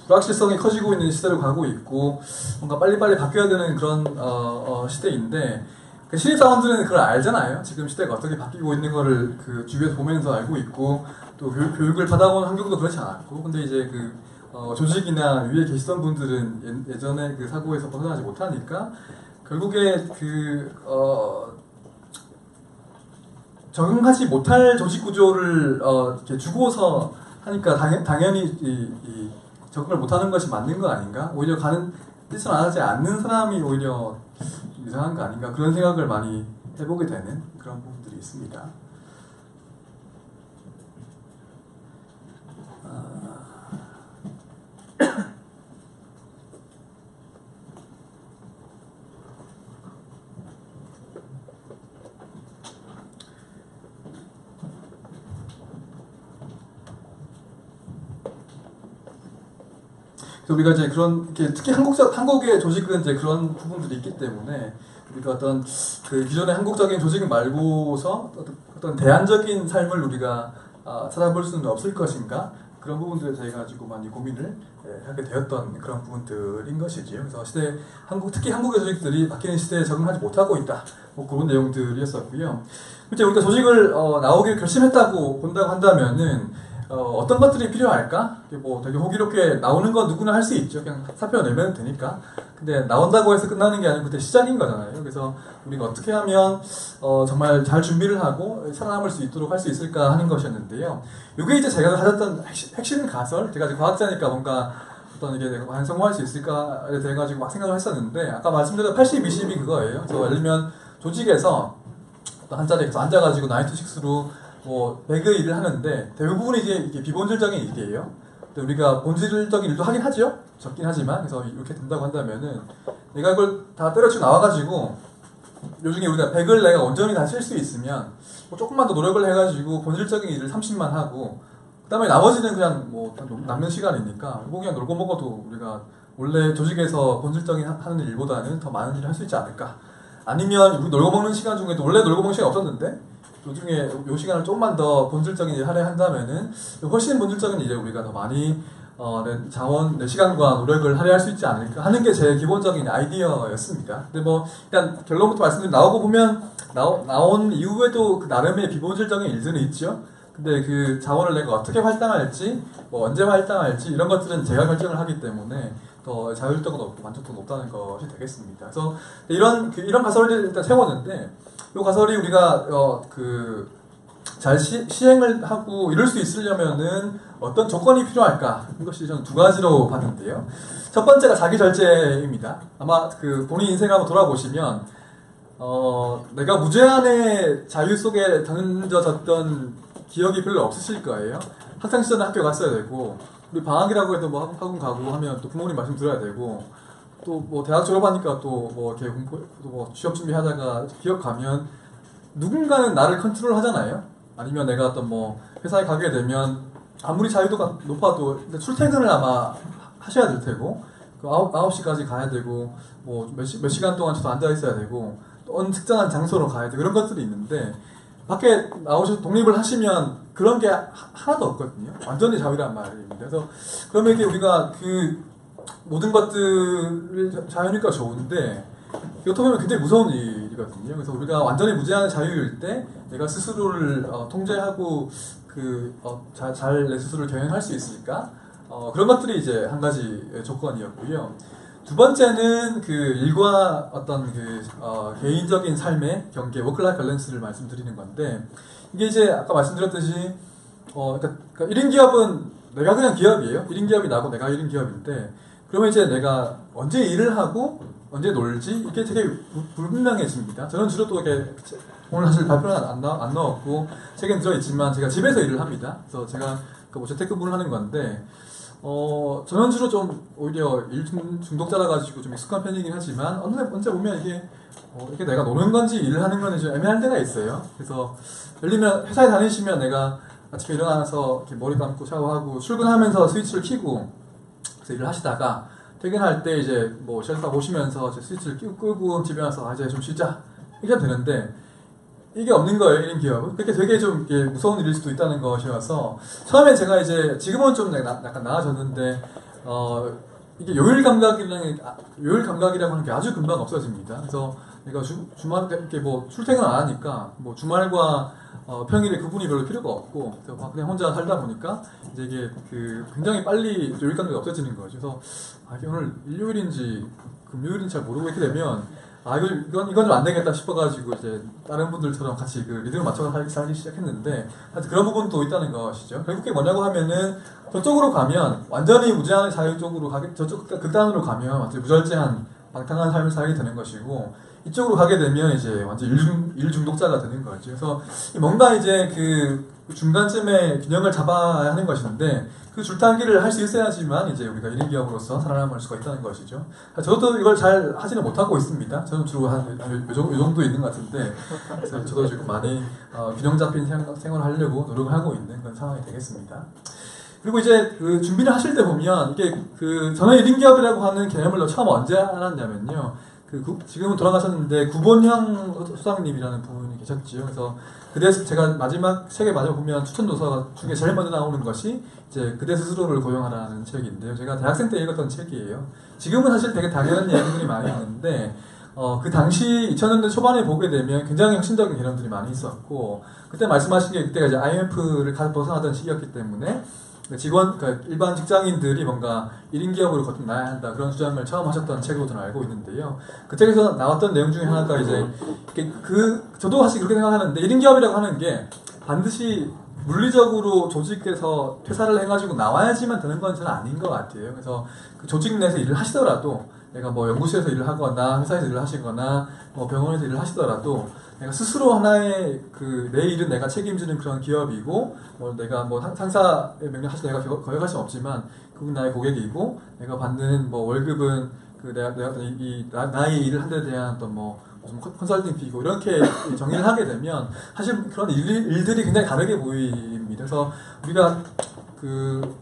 불확실성이 커지고 있는 시대로 가고 있고 뭔가 빨리빨리 바뀌어야 되는 그런 시대인데 신입사원들은 그걸 알잖아요. 지금 시대가 어떻게 바뀌고 있는 거를 주위에서 보면서 알고 있고 또 교육을 받아온 환경도 그렇지 않았고 근데 이제 조직이나 위에 계시던 분들은 예전에 사고에서 벗어나지 못하니까 결국에 적응하지 못할 조직 구조를 이렇게 주고서 하니까 당연히 적응을 못하는 것이 맞는 거 아닌가? 오히려 가는 뜻을 안 하지 않는 사람이 오히려 좀 이상한 거 아닌가? 그런 생각을 많이 해보게 되는 그런 부분들이 있습니다. 그래서 우리가 이제 그런 특히 한국의 조직은 이제 그런 부분들이 있기 때문에 우리가 어떤 그 기존의 한국적인 조직 말고서 어떤 대안적인 삶을 우리가 찾아볼 수는 없을 것인가 그런 부분들에 대해 가지고 많이 고민을 하게 되었던 그런 부분들인 것이지요. 그래서 특히 한국의 조직들이 바뀌는 시대에 적응하지 못하고 있다. 뭐 그런 내용들이었었고요. 이제 우리가 조직을 나오기를 결심했다고 본다고 한다면은 어떤 것들이 필요할까? 뭐 되게 호기롭게 나오는 건 누구나 할 수 있죠. 그냥 살펴내면 되니까. 근데 나온다고 해서 끝나는 게 아니고 그때 시작인 거잖아요. 그래서 우리가 어떻게 하면 정말 잘 준비를 하고 살아남을 수 있도록 할 수 있을까 하는 것이었는데요. 이게 이제 제가 가졌던 핵심 가설, 제가 지금 과학자니까 뭔가 어떤 이게 내가 과연 성공할 수 있을까에 대해 가지고 막 생각을 했었는데 아까 말씀드린 80, 20이 그거예요. 그래서 예를 들면 조직에서 한 자리에서 앉아가지고 9 to 6로 뭐 100의 일을 하는데 대부분이 이게 비본질적인 일이에요. 근데 우리가 본질적인 일도 하긴 하죠. 적긴 하지만. 그래서 이렇게 된다고 한다면은 내가 그걸 다 때려치고 나와가지고 요즘에 우리가 100을 내가 온전히 다 쓸 수 있으면 뭐 조금만 더 노력을 해가지고 본질적인 일을 30만 하고 그 다음에 나머지는 그냥 뭐 남는 시간이니까 뭐 그냥 놀고 먹어도 우리가 원래 조직에서 본질적인 하는 일보다는 더 많은 일을 할 수 있지 않을까. 아니면 우리 놀고 먹는 시간 중에도 원래 놀고 먹는 시간이 없었는데 요중에 요 시간을 조금만 더 본질적인 일을 하려 한다면은 훨씬 본질적인 일에 우리가 더 많이 내 자원, 내 시간과 노력을 할애할 수 있지 않을까 하는 게 제 기본적인 아이디어였습니다. 근데 뭐 일단 결론부터 말씀드리면 나오고 보면 나온 이후에도 그 나름의 비본질적인 일들은 있죠. 근데 그 자원을 내가 어떻게 활당할지, 뭐 언제 활당할지 이런 것들은 제가 결정을 하기 때문에 더 자율도가 높고 만족도가 높다는 것이 되겠습니다. 그래서 이런 가설을 일단 세웠는데 이 가설이 우리가 잘 시행을 하고 이룰 수 있으려면은 어떤 조건이 필요할까? 이것이 저는 두 가지로 봤는데요. 첫 번째가 자기 절제입니다. 아마 그 본인 인생을 한번 돌아보시면 내가 무제한의 자유 속에 던져졌던 기억이 별로 없으실 거예요. 학창 시절에 학교 갔어야 되고 우리 방학이라고 해도 뭐 학원 가고 하면 또 부모님 말씀 들어야 되고 또 뭐 대학 졸업하니까 또 뭐 이렇게 뭐 취업 준비하다가 기업 가면 누군가는 나를 컨트롤 하잖아요. 아니면 내가 어떤 뭐 회사에 가게 되면 아무리 자유도가 높아도 출퇴근을 아마 하셔야 될 테고 그 9시까지 가야 되고 뭐 몇 시간 동안 저도 앉아 있어야 되고 또 어느 특정한 장소로 가야 되고 이런 것들이 있는데 밖에 나오셔서 독립을 하시면 그런 게 하나도 없거든요. 완전히 자유란 말입니다. 그래서 그러면 이게 우리가 그 모든 것들을 자유니까 좋은데 어떻게 보면 굉장히 무서운 일이거든요. 그래서 우리가 완전히 무제한 자유일 때 내가 스스로를 통제하고 잘 내 스스로를 경영할 수 있을까? 그런 것들이 이제 한 가지 조건이었고요. 두 번째는 그 일과 어떤 개인적인 삶의 경계, 워크라이프 밸런스를 말씀드리는 건데 이게 이제 아까 말씀드렸듯이 그러니까 1인 기업은 내가 그냥 기업이에요. 1인 기업이 나고 내가 1인 기업인데 그러면 이제 내가 언제 일을 하고 언제 놀지 이게 되게 불분명해집니다. 저는 주로 또 이렇게 오늘 사실 발표는 안 넣었고 책엔 들어있지만 제가 집에서 일을 합니다. 그래서 제가 뭐 재택근무를 하는 건데 저는 주로 좀 오히려 일 중독자라 가지고 좀 익숙한 편이긴 하지만 언제 보면 이게 내가 노는 건지 일을 하는 건지 좀 애매할 때가 있어요. 그래서 예를 들면 회사에 다니시면 내가 아침에 일어나서 이렇게 머리 감고 샤워하고 출근하면서 스위치를 켜고 그래서 일을 하시다가 퇴근할 때 이제 뭐 쉘터 보시면서 스위치를 끄고 집에 와서 이제 좀 쉬자 이렇게 하면 되는데 이게 없는 거예요. 1인 기업은. 그렇게 되게 좀 무서운 일일 수도 있다는 것이어서 처음에 제가 이제 지금은 좀 약간 나아졌는데 이게 요일 감각이라고 하는 게 아주 금방 없어집니다. 그래서 내가 주말 이렇게 뭐 출퇴근 안 하니까 뭐 주말과 평일에 구분이 별로 필요가 없고 그래서 그냥 혼자 살다 보니까 이제 이게 굉장히 빨리 요일 감각이 없어지는 거죠. 그래서 이게 오늘 일요일인지 금요일인지 잘 모르고 이렇게 되면 이건 좀 안 되겠다 싶어가지고 이제 다른 분들처럼 같이 그 리듬을 맞춰서 살기 시작했는데 하여튼 그런 부분도 있다는 것이죠. 결국에 뭐냐고 하면은 저쪽으로 가면 완전히 무제한의 자유 쪽으로 저쪽 극단으로 가면 완전 무절제한 방탕한 삶을 살게 되는 것이고 이쪽으로 가게 되면 이제 완전 일중독자가 되는 거죠. 그래서 뭔가 이제 그 중간쯤에 균형을 잡아야 하는 것인데 그 줄타기를 할 수 있어야지만 이제 우리가 1인 기업으로서 살아남을 수가 있다는 것이죠. 저도 이걸 잘 하지는 못하고 있습니다. 저는 주로 요 정도 있는 것 같은데 그래서 저도 지금 많이 균형 잡힌 생활을 하려고 노력을 하고 있는 그런 상황이 되겠습니다. 그리고 이제 그 준비를 하실 때 보면 이게 그 저는 1인 기업이라고 하는 개념을 처음 언제 알았냐면요. 지금은 돌아가셨는데 구본형 소장님이라는 분이 계셨지요. 그래서 그래서 제가 책에 마지막 보면 추천 도서 중에 제일 먼저 나오는 것이 이제 그대 스스로를 고용하라는 책인데요. 제가 대학생 때 읽었던 책이에요. 지금은 사실 되게 당연한 얘기들이 많이 있는데 그 당시 2000년대 초반에 보게 되면 굉장히 혁신적인 개념들이 많이 있었고 그때 말씀하신 게 그때가 이제 IMF를 벗어나던 시기였기 때문에 그러니까 일반 직장인들이 뭔가 1인 기업으로 거듭나야 한다 그런 주장을 처음 하셨던 책으로 저는 알고 있는데요. 그 책에서 나왔던 내용 중에 하나가 이제 저도 사실 그렇게 생각하는데 1인 기업이라고 하는 게 반드시 물리적으로 조직에서 퇴사를 해가지고 나와야지만 되는 건 저는 아닌 것 같아요. 그래서 그 조직 내에서 일을 하시더라도 내가 뭐 연구소에서 일을 하거나 회사에서 일을 하시거나 뭐 병원에서 일을 하시더라도 내가 스스로 하나의 내 일은 내가 책임지는 그런 기업이고 내가 상사의 명령 사실 내가 거역할 수는 없지만 그분 나의 고객이고 내가 받는 월급은 나의 일을 한 데 대한 어떤 무슨 컨설팅 피고 이렇게 정의를 하게 되면 사실 그런 일들이 굉장히 다르게 보입니다. 그래서 우리가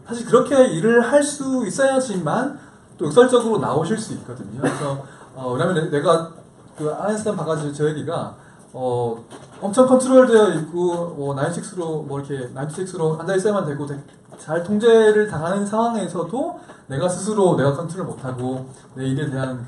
사실 그렇게 일을 할 수 있어야지만 또 역설적으로 나오실 수 있거든요. 그래서 왜냐면 내가 아인슈타인 바가지 저 얘기가 엄청 컨트롤되어 있고 96로 앉아 있어야만 되고 잘 통제를 당하는 상황에서도 내가 스스로 내가 컨트롤 못하고 내 일에 대한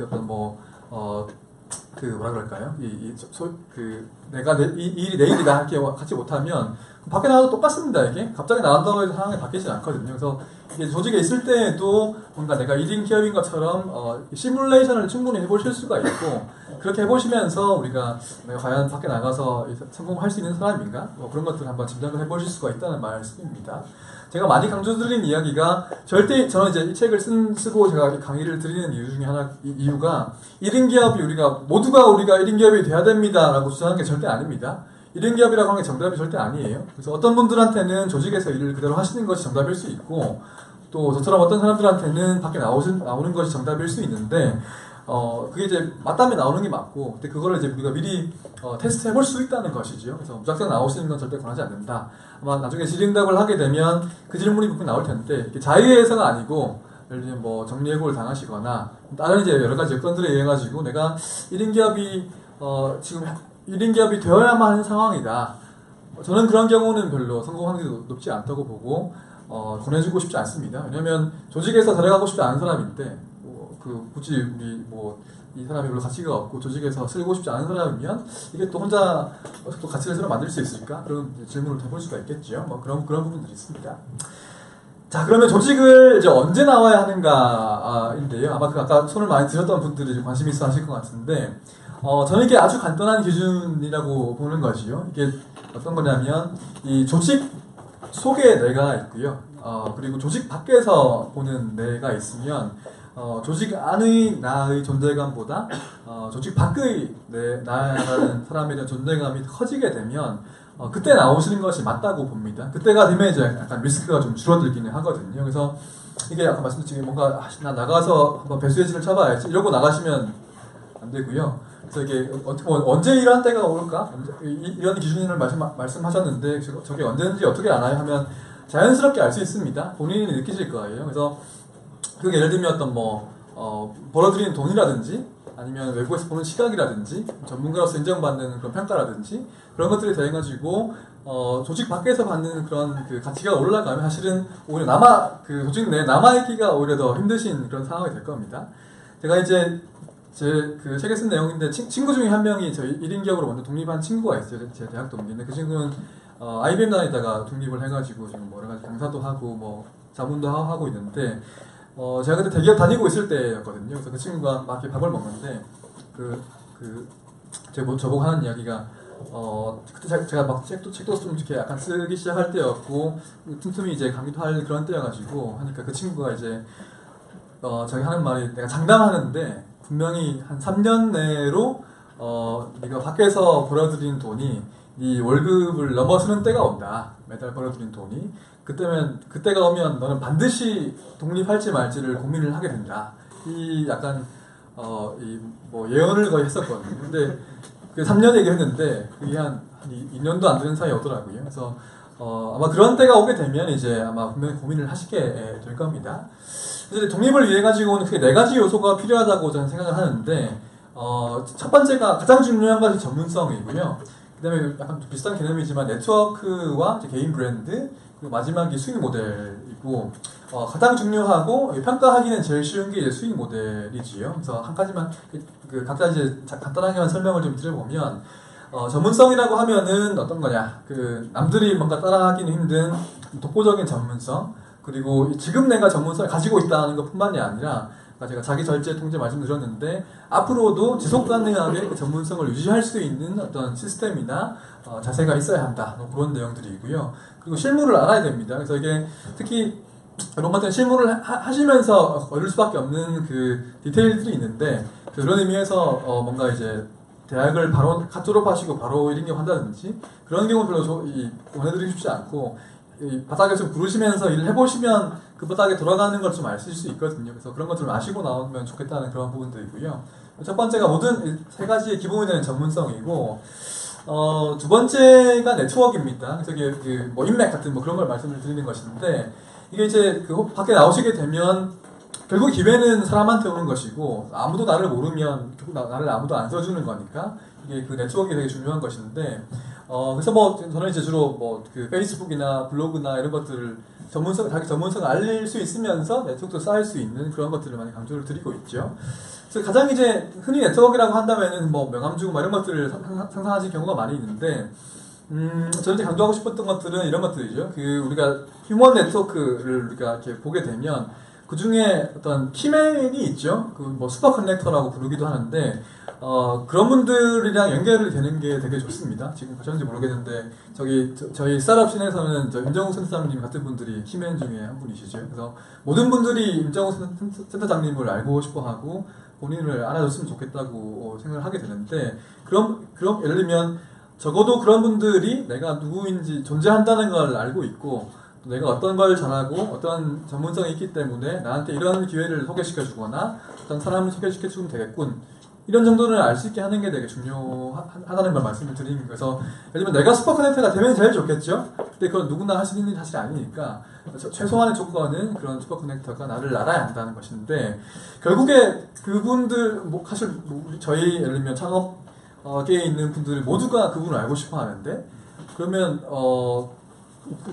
내가 이 일이 내 일이다 이렇게 같이 못하면 밖에 나가도 똑같습니다. 이게 갑자기 나간다고 해서 상황이 바뀌지 않거든요. 그래서 이게 조직에 있을 때에도 뭔가 내가 1인 기업인 것처럼 시뮬레이션을 충분히 해보실 수가 있고 그렇게 해보시면서 우리가 내가 과연 밖에 나가서 성공할 수 있는 사람인가 그런 것들을 한번 짐작을 해보실 수가 있다는 말씀입니다. 제가 많이 강조드린 이야기가 저는 이제 이 책을 쓰고 제가 강의를 드리는 이유 중에 이유가 1인 기업이 모두가 1인 기업이 돼야 됩니다 라고 주장하는 게 절대 아닙니다. 1인 기업이라고 하는 게 정답이 절대 아니에요. 그래서 어떤 분들한테는 조직에서 일을 그대로 하시는 것이 정답일 수 있고 또 저처럼 어떤 사람들한테는 밖에 나오는 것이 정답일 수 있는데 그게 이제 맞다면 나오는 게 맞고 근데 그거를 이제 우리가 미리 테스트 해볼 수 있다는 것이죠. 그래서 무작정 나오시는 건 절대 권하지 않는다. 아마 나중에 질의응답을 하게 되면 그 질문이 분명히 나올 텐데 자의해서가 아니고 예를 들면 정리해고를 당하시거나 다른 이제 여러 가지 여건들에 의해 가지고 내가 1인 기업이 지금 1인 기업이 되어야만 하는 상황이다. 저는 그런 경우는 별로 성공 확률이 높지 않다고 보고 권해주고 싶지 않습니다. 왜냐면 조직에서 데려가고 싶지 않은 사람인데 굳이 이 사람이 별로 가치가 없고 조직에서 쓰고 싶지 않은 사람이면 이게 또 혼자 또 가치를 새로 만들 수 있을까? 그런 질문을 해볼 수가 있겠죠. 그런 부분들이 있습니다. 자, 그러면 조직을 이제 언제 나와야 하는가인데요. 아마 아까 손을 많이 드셨던 분들이 좀 관심 있어 하실 것 같은데, 저는 이게 아주 간단한 기준이라고 보는 것이요. 이게 어떤 거냐면, 이 조직 속에 내가 있고요. 그리고 조직 밖에서 보는 내가 있으면, 조직 안의 나의 존재감보다 조직 밖의 나라는 사람에 대한 존재감이 커지게 되면 그때 나오시는 것이 맞다고 봅니다. 그때가 되면 이제 약간 리스크가 좀 줄어들기는 하거든요. 그래서 이게 아까 말씀드린 뭔가 나 나가서 한번 배수의 진을 쳐봐야지 이러고 나가시면 안 되고요. 그래서 이게 언제 이런 때가 올까? 이런 기준을 말씀하셨는데 저게 언제인지 어떻게 아나요? 하면 자연스럽게 알 수 있습니다. 본인이 느끼실 거예요. 그래서 그게 예를 들면 어떤 벌어들이는 돈이라든지 아니면 외국에서 보는 시각이라든지 전문가로서 인정받는 그런 평가라든지 그런 것들에 대해 가지고 조직 밖에서 받는 그런 가치가 올라가면 사실은 오히려 조직 내에 남아있기가 오히려 더 힘드신 그런 상황이 될 겁니다. 제가 이제 제 책에 쓴 내용인데 친구 중에 한 명이 저희 1인 기업으로 먼저 독립한 친구가 있어요. 제 대학 동기인데 그 친구는 IBM 다니다가 독립을 해가지고 지금 여러 가지 강사도 하고 자문도 하고 있는데 제가 그때 대기업 다니고 있을 때였거든요. 그래서 그 친구가 막 이렇게 밥을 먹는데 저보고 하는 이야기가 그때 제가 막 책도 좀 이렇게 약간 쓰기 시작할 때였고 틈틈이 이제 강의도 할 그런 때여가지고 하니까 그 친구가 이제 저희 하는 말이 내가 장담하는데 분명히 한 3년 내로 네가 밖에서 벌어들인 돈이 네 월급을 넘어서는 때가 온다. 매달 벌어들인 돈이 그때가 오면 너는 반드시 독립할지 말지를 고민을 하게 된다. 이 약간 뭐 예언을 거의 했었거든요. 근데 그 3년 얘기했는데 그게 한 2년도 안 되는 사이에 오더라고요. 그래서 아마 그런 때가 오게 되면 이제 아마 분명히 고민을 하시게 될 겁니다. 이제 독립을 위해 가지고는 크게 4가지 요소가 필요하다고 저는 생각을 하는데 첫 번째가 가장 중요한 것이 전문성이고요. 그다음에 약간 좀 비슷한 개념이지만 네트워크와 개인 브랜드, 그리고 마지막이 수익 모델이고 가장 중요하고 평가하기는 제일 쉬운 게 이제 수익 모델이지요. 그래서 한 가지만 각자 이제 간단하게만 설명을 좀 드려보면 전문성이라고 하면은 어떤 거냐? 남들이 뭔가 따라하기는 힘든 독보적인 전문성, 그리고 지금 내가 전문성을 가지고 있다는 것뿐만이 아니라 제가 자기 절제 통제 말씀드렸는데 앞으로도 지속 가능하게 그 전문성을 유지할 수 있는 어떤 시스템이나 자세가 있어야 한다. 그런 내용들이고요. 그리고 실무를 알아야 됩니다. 그래서 이게 특히 이런 같은 실무를 하시면서 얻을 수밖에 없는 그 디테일들이 있는데 그런 의미에서 뭔가 이제 대학을 바로 졸업하시고 바로 1인경 한다든지 그런 경우 별로 원해드리고 싶지 않고 이 바닥에서 구르시면서 일을 해보시면 그 바닥에 돌아가는 걸 좀 아실 수 있거든요. 그래서 그런 것들을 아시고 나오면 좋겠다는 그런 부분들이고요. 첫 번째가 모든 3가지의 기본이 되는 전문성이고 두 번째가 네트워크입니다. 그래서 이게 뭐 인맥 같은 뭐 그런 걸 말씀을 드리는 것인데 이게 이제 밖에 나오시게 되면 결국 기회는 사람한테 오는 것이고 아무도 나를 모르면 결국 나를 아무도 안 써주는 거니까 이게 그 네트워크가 되게 중요한 것인데 그래서 뭐 저는 이제 주로 뭐 그 페이스북이나 블로그나 이런 것들을 자기 전문성을 알릴 수 있으면서 네트워크도 쌓을 수 있는 그런 것들을 많이 강조를 드리고 있죠. 그래서 가장 이제 흔히 네트워크라고 한다면은 뭐 명함주고 뭐 이런 것들을 상상하실 경우가 많이 있는데 저는 이제 강조하고 싶었던 것들은 이런 것들이죠. 우리가 휴먼 네트워크를 우리가 이렇게 보게 되면 그 중에 어떤 키맨이 있죠. 뭐 슈퍼 커넥터라고 부르기도 하는데 그런 분들이랑 연결이 되는 게 되게 좋습니다. 지금 보셨는지 모르겠는데 저희 스타트업 씬에서는 임정욱 센터장님 같은 분들이 키맨 중에 한 분이시죠. 그래서 모든 분들이 임정욱 센터장님을 알고 싶어하고 본인을 알아줬으면 좋겠다고 생각을 하게 되는데 그럼 예를 들면 적어도 그런 분들이 내가 누구인지 존재한다는 걸 알고 있고 내가 어떤 걸 잘하고 어떤 전문성이 있기 때문에 나한테 이런 기회를 소개시켜 주거나 어떤 사람을 소개시켜 주면 되겠군 이런 정도를 알 수 있게 하는 게 되게 중요하다는 걸 말씀을 드리는 거예요. 그래서 예를 들면 내가 슈퍼 커넥터가 되면 제일 좋겠죠. 근데 그건 누구나 할 수 있는 일이 사실 아니니까 최소한의 조건은 그런 슈퍼 커넥터가 나를 알아야 한다는 것인데 결국에 그분들 사실 저희 예를 들면 창업계에 있는 분들 모두가 그분을 알고 싶어 하는데 그러면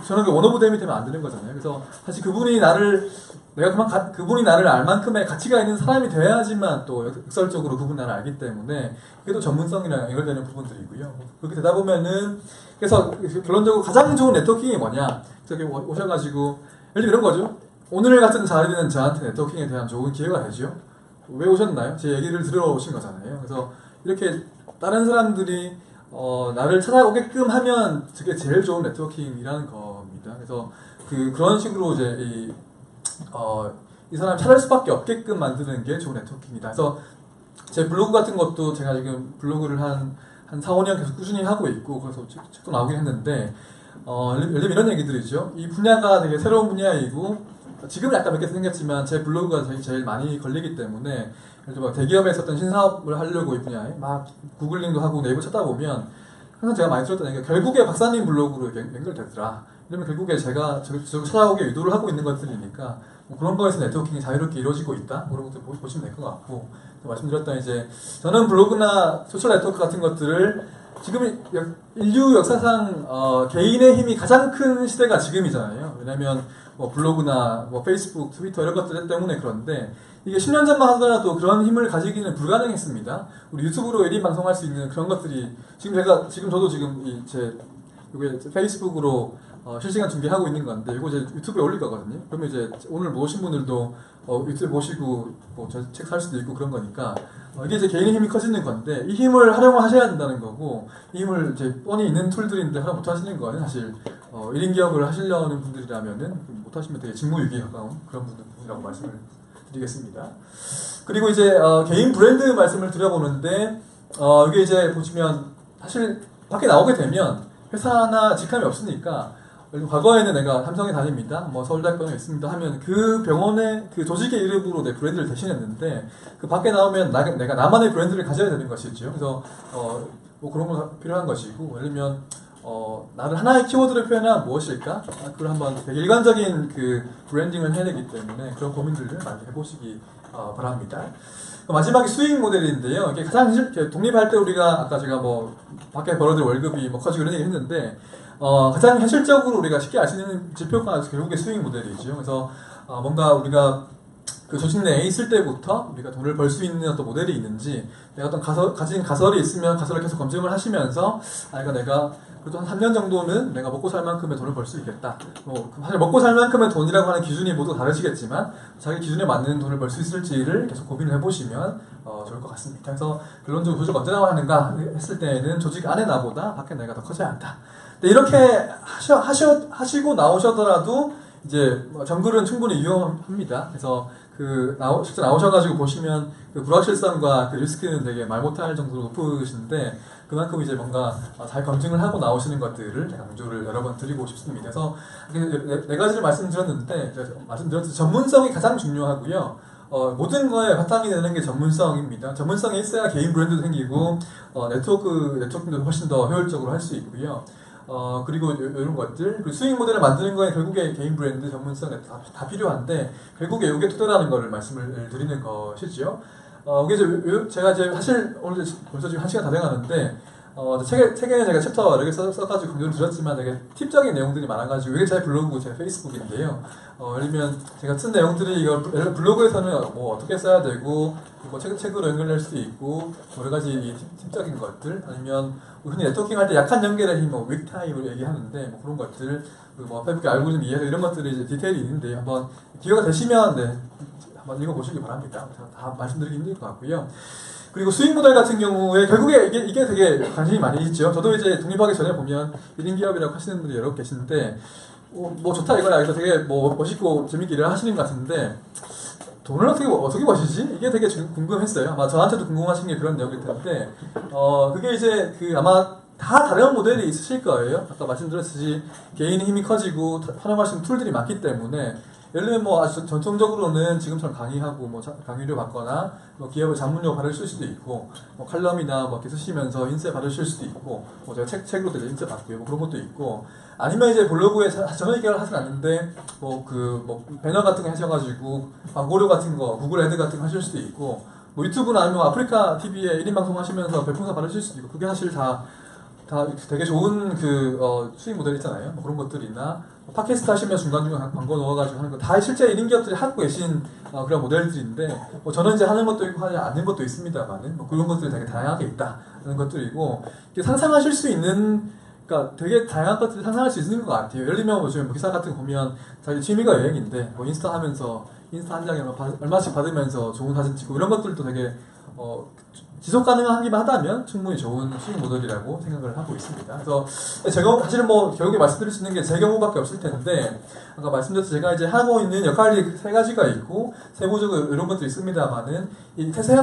저는 원 오브 댐이 되면 안 되는 거잖아요. 그래서 사실 그분이 나를 알 만큼의 가치가 있는 사람이 되어야지만 또 역설적으로 그분이 나를 알기 때문에 그게 또 전문성이랑 연결되는 부분들이고요. 그렇게 되다 보면은 그래서 결론적으로 가장 좋은 네트워킹이 뭐냐? 저기 오셔가지고 예를 들면 이런 거죠. 오늘 같은 자리는 저한테 네트워킹에 대한 좋은 기회가 되죠. 왜 오셨나요? 제 얘기를 들으러 오신 거잖아요. 그래서 이렇게 다른 사람들이 나를 찾아오게끔 하면 그게 제일 좋은 네트워킹이라는 겁니다. 그래서 그런 식으로 이제 이 사람을 찾을 수밖에 없게끔 만드는 게 좋은 네트워킹이다. 그래서 제 블로그 같은 것도 제가 지금 블로그를 한 4, 5년 계속 꾸준히 하고 있고 그래서 책도 나오긴 했는데 예를 들면 이런 얘기들이죠. 이 분야가 되게 새로운 분야이고 지금은 약간 몇 개 생겼지만 제 블로그가 제일 많이 걸리기 때문에 예를 들면 대기업에서 어떤 신사업을 하려고 이 분야에 막 구글링도 하고 네이버 찾아보면 항상 제가 많이 들었던 얘기가 결국에 박사님 블로그로 연결되더라. 이러면 결국에 제가 찾아오게 유도를 하고 있는 것들이니까 뭐 그런 거에서 네트워킹이 자유롭게 이루어지고 있다. 그런 것들 보시면 될 것 같고 말씀드렸던 이제 저는 블로그나 소셜 네트워크 같은 것들을 지금 인류 역사상 개인의 힘이 가장 큰 시대가 지금이잖아요. 왜냐하면 뭐 블로그나 뭐 페이스북, 트위터 이런 것들 때문에 그런데 이게 10년 전만 하더라도 그런 힘을 가지기는 불가능했습니다. 우리 유튜브로 1인 방송할 수 있는 그런 것들이 지금 저도 지금 제 페이스북으로 실시간 중계하고 있는 건데 이거 이제 유튜브에 올릴 거거든요. 그러면 이제 오늘 모신 분들도 유튜브 보시고 뭐 책 살 수도 있고 그런 거니까 이게 이제 개인의 힘이 커지는 건데 이 힘을 활용하셔야 된다는 거고 이 힘을 이제 뻔히 있는 툴들인데 활용 못 하시는 거는 사실 1인 기업을 하시려는 분들이라면은 못 하시면 되게 직무유기에 가까운 그런 분들이라고 말씀을 드리겠습니다. 그리고 이제 개인 브랜드 말씀을 드려보는데 이게 이제 보시면 사실 밖에 나오게 되면 회사나 직함이 없으니까 과거에는 내가 삼성에 다닙니다, 뭐 서울대학병원에 있습니다 하면 그 병원의 그 조직의 이름으로 내 브랜드를 대신했는데 그 밖에 나오면 내가 나만의 브랜드를 가져야 되는 것이죠. 그래서 뭐 그런 건 필요한 것이고 예를 들면 나를 하나의 키워드로 표현하면 무엇일까? 그걸 한번 되게 일관적인 그 브랜딩을 해야 되기 때문에 그런 고민들을 많이 해보시기 바랍니다. 마지막에 수익 모델인데요. 이게 가장 독립할 때 우리가 아까 제가 뭐 밖에 벌어들일 월급이 뭐 커지고 이런 얘기 했는데 가장 현실적으로 우리가 쉽게 알 수 있는 지표가 결국에 수익 모델이죠. 그래서 뭔가 우리가 그 조직 내에 있을 때부터 우리가 돈을 벌 수 있는 어떤 모델이 있는지 내가 어떤 가진 가설이 있으면 가설을 계속 검증을 하시면서 이거 내가 그래도 한 3년 정도는 내가 먹고 살 만큼의 돈을 벌 수 있겠다. 사실 먹고 살 만큼의 돈이라고 하는 기준이 모두 다르시겠지만 자기 기준에 맞는 돈을 벌 수 있을지를 계속 고민을 해보시면 좋을 것 같습니다. 그래서 결론적으로 조직 언제 나가는가 했을 때에는 조직 안에 나보다 밖에 내가 더 커져야 한다. 근데 이렇게 하시고 나오셨더라도 이제 정글은 충분히 유용합니다. 그래서 실제 나오셔가지고 보시면 그 불확실성과 그 리스크는 되게 말 못할 정도로 높으신데 그만큼 이제 뭔가 잘 검증을 하고 나오시는 것들을 제가 강조를 여러 번 드리고 싶습니다. 그래서 네 가지를 말씀드렸는데 전문성이 가장 중요하고요. 모든 거에 바탕이 되는 게 전문성입니다. 전문성이 있어야 개인 브랜드도 생기고 네트워킹도 훨씬 더 효율적으로 할 수 있고요. 그리고 이런 것들, 그리고 수익 모델을 만드는 거에 결국에 개인 브랜드 전문성 다 필요한데 결국에 이게 토대라는 거를 말씀을 드리는 것이죠. 제가 이제 사실 오늘 벌써 지금 1시간 다 돼가는데 책에는 제가 챕터 여러 개 써가지고 강조를 드렸지만 되게 팁적인 내용들이 많아가지고 이게 제 블로그고 제 페이스북인데요. 예를 들면 제가 쓴 내용들이 이걸 블로그에서는 뭐 어떻게 써야 되고 뭐 책으로 연결할 수도 있고 여러 가지 팁적인 것들 아니면 흔히 네트워킹 할 때 약한 연결의 힘, 뭐 윅타임을 얘기하는데 뭐 그런 것들 그리고 뭐 페이스북 알고리즘 이해서 이런 것들이 이제 디테일이 있는데 한번 기회가 되시면 한번 읽어보시기 바랍니다. 다 말씀드리기 힘들 것 같고요. 그리고 수익 모델 같은 경우에 결국에 이게 되게 관심이 많이 있죠. 저도 이제 독립하기 전에 보면 1인 기업이라고 하시는 분들이 여러 계시는데 뭐 좋다 이거야. 그래서 되게 뭐 멋있고 재밌게 일을 하시는 것 같은데 돈을 어떻게 버시지? 이게 되게 궁금했어요. 아마 저한테도 궁금하신 게 그런 내용일 텐데 그게 이제 아마 다 다른 모델이 있으실 거예요. 아까 말씀드렸듯이 개인의 힘이 커지고 활용할 수 있는 툴들이 많기 때문에 예를 들면 뭐 아주 전통적으로는 지금처럼 강의하고 뭐 강의료 받거나 뭐 기업의 자문료 받으실 수도 있고 뭐 칼럼이나 뭐 이렇게 쓰시면서 인쇄 받으실 수도 있고 뭐 제가 책으로도 인쇄 받고요. 뭐 그런 것도 있고 아니면 이제 블로그에 전혀 계약을 하진 않는데 뭐 배너 같은 거 하셔가지고 광고료 같은 거 구글 애드 같은 거 하실 수도 있고 뭐 유튜브나 아니면 아프리카 TV에 1인 방송 하시면서 별풍선 받으실 수도 있고 그게 사실 다 되게 좋은 수익 모델 있잖아요. 뭐 그런 것들이나 팟캐스트 하시면 중간중간 광고 넣어가지고 하는 거 다 실제 1인 기업들이 하고 계신 그런 모델들인데 뭐 저는 이제 하는 것도 있고 하지 않는 것도 있습니다만은 뭐 그런 것들이 되게 다양하게 있다는 것들이고 상상하실 수 있는 그러니까 되게 다양한 것들이 상상할 수 있는 것 같아요. 예를 들면 뭐 지금 기사 같은 거 보면 자기 취미가 여행인데 뭐 인스타 하면서 인스타 한 장에 얼마씩 받으면서 좋은 사진 찍고 이런 것들도 되게 지속 가능하기만 하다면 충분히 좋은 수익 모델이라고 생각을 하고 있습니다. 그래서 제가 사실은 뭐 결국에 말씀드릴 수 있는 게 제 경우밖에 없을 텐데 아까 말씀드렸듯이 제가 이제 하고 있는 역할이 3가지가 있고 세부적으로 이런 것도 있습니다만은 이 사실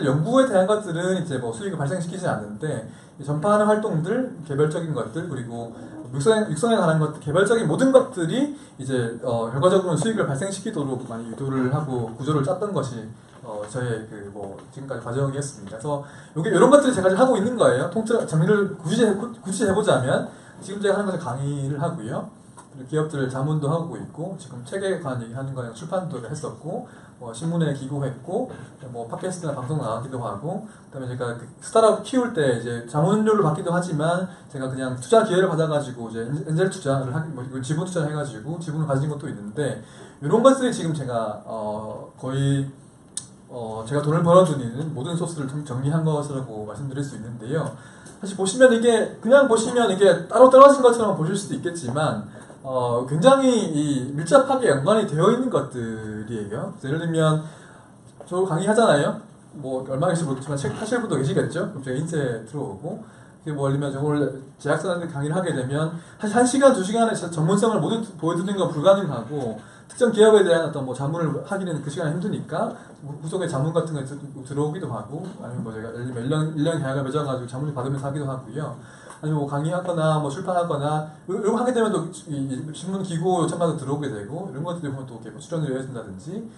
연구에 대한 것들은 이제 뭐 수익을 발생시키지 않는데 전파하는 활동들, 개별적인 것들 그리고 육성에 관한 것, 개별적인 모든 것들이 이제 결과적으로는 수익을 발생시키도록 많이 유도를 하고 구조를 짰던 것이 저의 지금까지 과정이었습니다. 그래서 이런 것들을 제가 하고 있는 거예요. 정리를 굳이 해보자면 지금 제가 하는 것은 강의를 하고요. 그리고 기업들 자문도 하고 있고 지금 책에 관한 얘기하는 거는 출판도 했었고 신문에 기고했고 뭐 팟캐스트나 방송 나가기도 하고 그다음에 제가 스타트업 키울 때 이제 자문료를 받기도 하지만 제가 그냥 투자 기회를 받아가지고 이제 엔젤 투자를 지분 투자를 해가지고 지분을 가진 것도 있는데 이런 것들이 지금 제가 거의 제가 돈을 벌어들이는 모든 소스를 정리한 것이라고 말씀드릴 수 있는데요. 사실 그냥 보시면 이게 따로 떨어진 것처럼 보실 수도 있겠지만 굉장히 밀접하게 연관이 되어 있는 것들이에요. 예를 들면 저 강의하잖아요. 뭐 얼마 계실지 모르겠지만 책 하실 분도 계시겠죠. 그럼 제가 인쇄 들어오고 뭐 예를 들면 저걸 제약사한테 강의를 하게 되면 사실 1시간, 2시간에 전문성을 모두 보여드리는 건 불가능하고 특정 기업에 대한 어떤 뭐 자문을 하기는 그 시간이 힘드니까 후속에 자문 같은 거 들어오기도 하고 아니면 뭐 제가 예를 들면 1년 계약을 맺어가지고 자문을 받으면서 하기도 하고요. 아니면 뭐 강의하거나 뭐 출판하거나 이런 거 하게 되면 또 신문 기고 요청받아 들어오게 되고 이런 것들이 보면 또 이렇게 출연을 해준다든지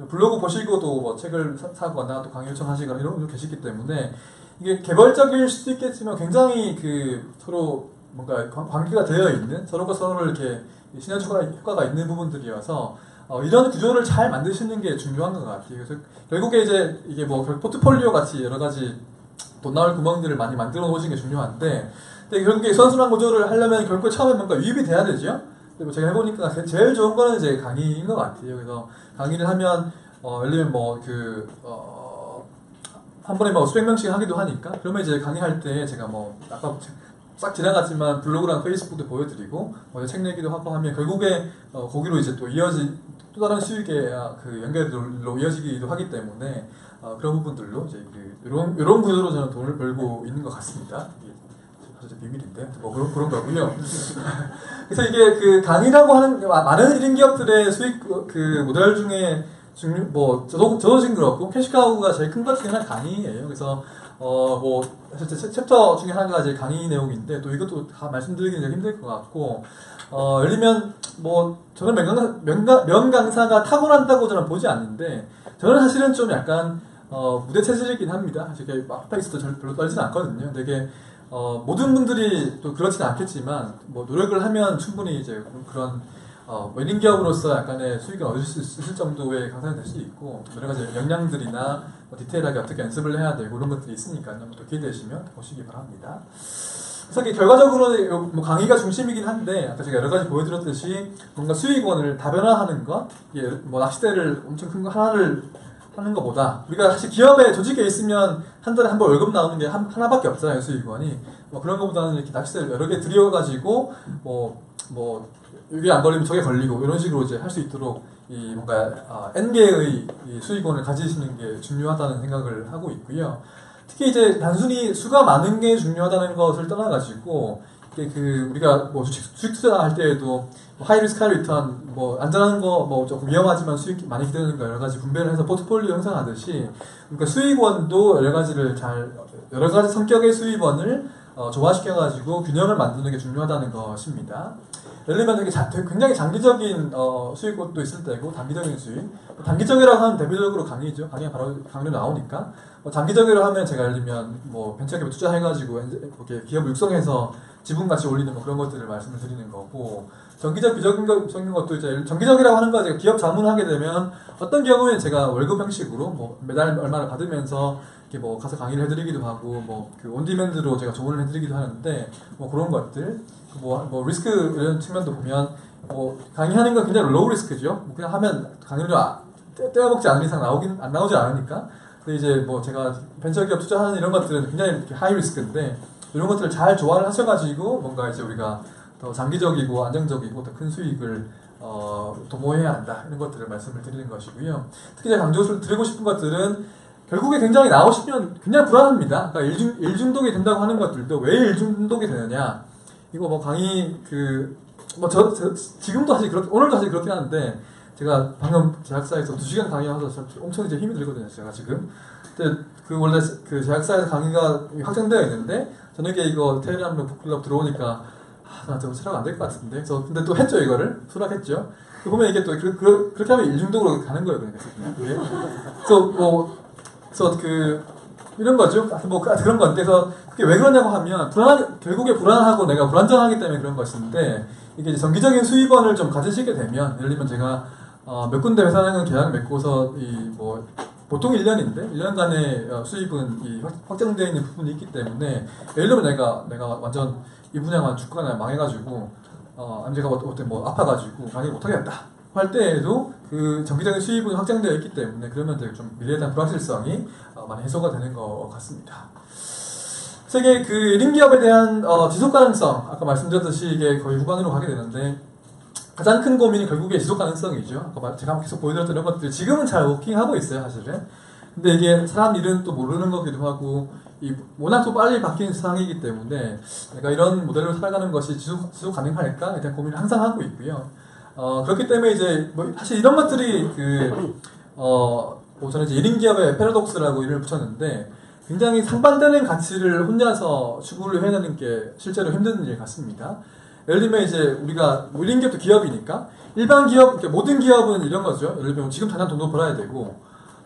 블로그 보시고 또 뭐 책을 사거나 또 강의 요청하시거나 이런 분들 계시기 때문에 이게 개별적일 수도 있겠지만 굉장히 그 서로 뭔가 관계가 되어 있는 서로가 서로를 이렇게 시너지 효과가 있는 부분들이어서 이런 구조를 잘 만드시는 게 중요한 것 같아요. 그래서 결국에 이제 이게 뭐 포트폴리오 같이 여러 가지 돈 나올 구멍들을 많이 만들어 놓으시는 게 중요한데 근데 결국에 선순환 구조를 하려면 결국 처음에 뭔가 유입이 돼야 되죠. 그리고 제가 해보니까 제일 좋은 거는 이제 강의인 것 같아요. 그래서 강의를 하면 예를 들면 뭐 한 번에 뭐 수백 명씩 하기도 하니까 그러면 이제 강의할 때 제가 뭐 아까 싹 지나갔지만 블로그랑 페이스북도 보여드리고 책 내기도 하고 하면 결국에 거기로 이제 또 또 다른 수익의 그 연결로 이어지기도 하기 때문에 그런 부분들로 이제 이런 구조로 저는 돈을 벌고 있는 것 같습니다. 사실 비밀인데 뭐 그런 거고요. 그래서 이게 그 강의라고 하는 많은 1인 기업들의 수익 그 모델 중에 저도 지금 그렇고 캐시카우가 제일 큰 것 중에 하나 강의예요. 그래서 뭐 사실 챕터 중에 하나가 이제 강의 내용인데 또 이것도 다 말씀드리기는 힘들 것 같고 예를 들면 뭐 저는 명강사가 타고난다고 저는 보지 않는데 저는 사실은 좀 약간 무대 체질이긴 합니다. 되게 앞페이스도 별로 떨지는 않거든요. 되게 모든 분들이 또 그렇지는 않겠지만 뭐 노력을 하면 충분히 이제 그런 웨딩 기업으로서 약간의 수익을 얻을 수 있을 정도의 강사가 될 수 있고 여러 가지 역량들이나 디테일하게 어떻게 연습을 해야 되고 이런 것들이 있으니까요. 또 기회되시면 보시기 바랍니다. 그래서 결과적으로는 뭐 강의가 중심이긴 한데 아까 제가 여러 가지 보여드렸듯이 뭔가 수익원을 다변화하는 것, 뭐 낚싯대를 엄청 큰 거 하나를 하는 것보다 우리가 사실 기업에 조직에 있으면 한 달에 한 번 월급 나오는 게 하나밖에 없잖아요. 수익원이 뭐 그런 것보다는 이렇게 낚싯대를 여러 개 들여가지고 뭐 이게 안 걸리면 저게 걸리고 이런 식으로 이제 할 수 있도록 이 뭔가 N 개의 수익원을 가지시는 게 중요하다는 생각을 하고 있고요. 특히 이제 단순히 수가 많은 게 중요하다는 것을 떠나가지고 우리가 뭐 주식 투자할 때에도 하이 리스크 하이 리턴 뭐 안전한 거 뭐 조금 위험하지만 수익 많이 기대되는 거 여러 가지 분배를 해서 포트폴리오 형성하듯이 그러니까 수익원도 여러 가지 성격의 수익원을 조화시켜가지고 균형을 만드는 게 중요하다는 것입니다. 예를 들면 굉장히 장기적인 수익도 있을 때고 단기적인 수익. 단기적이라고 하면 대표적으로 강의죠. 강의로 나오니까. 장기적으로 하면 제가 예를 들면 뭐 벤처기업 투자해가지고 이렇게 기업을 육성해서 지분 가치 올리는 뭐 그런 것들을 말씀을 드리는 거고 정기적인 것도 이제 정기적이라고 하는 거 제가 기업 자문하게 되면 어떤 경우에는 제가 월급 형식으로 뭐 매달 얼마를 받으면서 이렇게 뭐 가서 강의를 해드리기도 하고 뭐 그 온디맨드로 제가 조언을 해드리기도 하는데 뭐 그런 것들 뭐 리스크 이런 측면도 보면 뭐 강의하는 건 굉장히 로우 리스크죠. 뭐 그냥 하면 강의를 떼어먹지 않는 이상 안 나오지 않으니까. 근데 이제 뭐 제가 벤처기업 투자하는 이런 것들은 굉장히 하이 리스크인데 이런 것들을 잘 조화를 하셔가지고 뭔가 이제 우리가 더 장기적이고 안정적이고 더 큰 수익을 도모해야 한다 이런 것들을 말씀을 드리는 것이고요. 특히 제가 강조를 드리고 싶은 것들은 결국에 굉장히 나오시면 굉장히 불안합니다. 그러니까 일중독이 된다고 하는 것들도 왜 일중독이 되느냐 이거 뭐 강의 지금도 사실 오늘도 사실 그렇긴 하는데 제가 방금 제약사에서 2시간 강의하면서 엄청 이제 힘이 들거든요. 제가 지금. 근데 원래 그 제약사에서 강의가 확정되어 있는데 저녁에 이거 테레그램 북클럽 들어오니까 나 좀 수락 안 될 것 같은데. 근데 또 했죠 이거를 수락했죠. 보면 이게 또 그렇게 하면 일중독으로 가는 거예요. 그래서 이런 거죠. 뭐 그런 건데 그래서 그게 왜 그러냐고 하면 결국에 불안하고 내가 불안정하기 때문에 그런 것인데 이게 이제 정기적인 수입원을 좀 가지시게 되면 예를 들면 제가 몇 군데 회사랑 계약 맺고서 보통 1년인데 1년간의 수입은 확정되어 있는 부분이 있기 때문에 예를 들면 내가 완전 이 분야만 죽거나 망해가지고 아니면 제가 뭐 아파가지고 강의 못하겠다 할 때에도 그 정기적인 수입은 확정되어 있기 때문에 그러면 되게 좀 미래에 대한 불확실성이 많이 해소가 되는 것 같습니다. 그래서 이게 그 1인 기업에 대한 지속 가능성 아까 말씀드렸듯이 이게 거의 후반으로 가게 되는데 가장 큰 고민이 결국에 지속 가능성이죠. 아까 제가 계속 보여드렸던 이런 것들이 지금은 잘 워킹하고 있어요, 사실은. 근데 이게 사람 일은 또 모르는 거기도 하고, 워낙 또 빨리 바뀌는 세상이기 때문에 내가 이런 모델로 살아가는 것이 지속 가능할까에 대한 고민을 항상 하고 있고요. 그렇기 때문에 이제 뭐 사실 이런 것들이 뭐 저는 이제 1인 기업의 패러독스라고 이름을 붙였는데 굉장히 상반되는 가치를 혼자서 추구를 해내는 게 실제로 힘든 일 같습니다. 예를 들면 이제 우리가 1인 기업도 기업이니까 일반 기업, 모든 기업은 이런 거죠. 예를 들면 지금 당장 돈도 벌어야 되고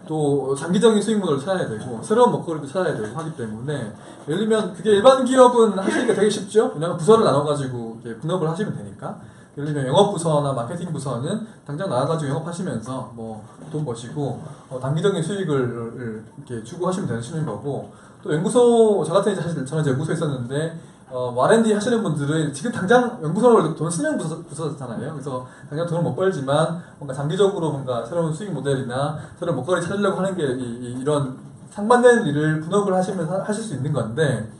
또 장기적인 수익 모델을 찾아야 되고 새로운 먹거리도 찾아야 되고 하기 때문에 예를 들면 그게 일반 기업은 하시기가 되게 쉽죠. 왜냐하면 부서를 나눠가지고 분업을 하시면 되니까. 예를 들면 영업부서나 마케팅 부서는 당장 나와가지고 영업하시면서 뭐 돈 버시고 단기적인 수익을 이렇게 추구하시면 되시는 거고, 또 연구소, 저 같은 이제 사실 저는 연구소에 있었는데 R&D 하시는 분들은 지금 당장 연구소를 돈 쓰는 부서잖아요. 그래서 당장 돈을 못 벌지만 뭔가 장기적으로 뭔가 새로운 수익 모델이나 새로운 먹거리 찾으려고 하는 게 이런 상반된 일을 분업을 하시면 하실 수 있는 건데,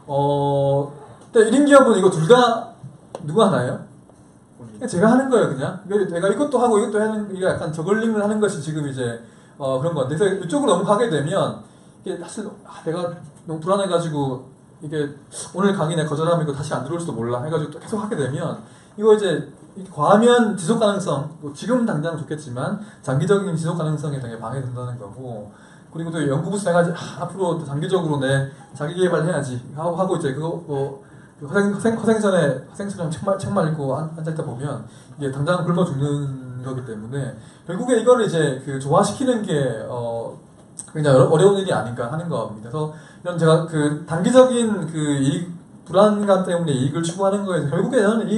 근데 1인 기업은 이거 둘 다 누가 하나요? 제가 하는 거예요, 그냥. 내가 이것도 하고 이것도 하는, 이게 약간 저글링을 하는 것이 지금 이제, 그런 건데. 그래서 이쪽으로 너무 가게 되면, 이게 사실, 내가 너무 불안해가지고, 이게 오늘 강의 내가 거절하면 이거 다시 안 들어올 수도 몰라 해가지고 또 계속 하게 되면, 이거 이제, 과하면 지속 가능성, 뭐 지금 당장 좋겠지만, 장기적인 지속 가능성에 되게 방해된다는 거고, 그리고 또 연구부서 해가지고, 앞으로 장기적으로 내 자기 개발 해야지. 하고 이제 그거, 허생처럼 책만 읽고 앉아있다 보면 이게 당장 굶어 죽는 거기 때문에 결국에 이거를 이제 조화시키는 게 굉장히 어려운 일이 아닌가 하는 겁니다. 그래서 이런 제가 단기적인 이익 불안감 때문에 이익을 추구하는 거에서 결국에는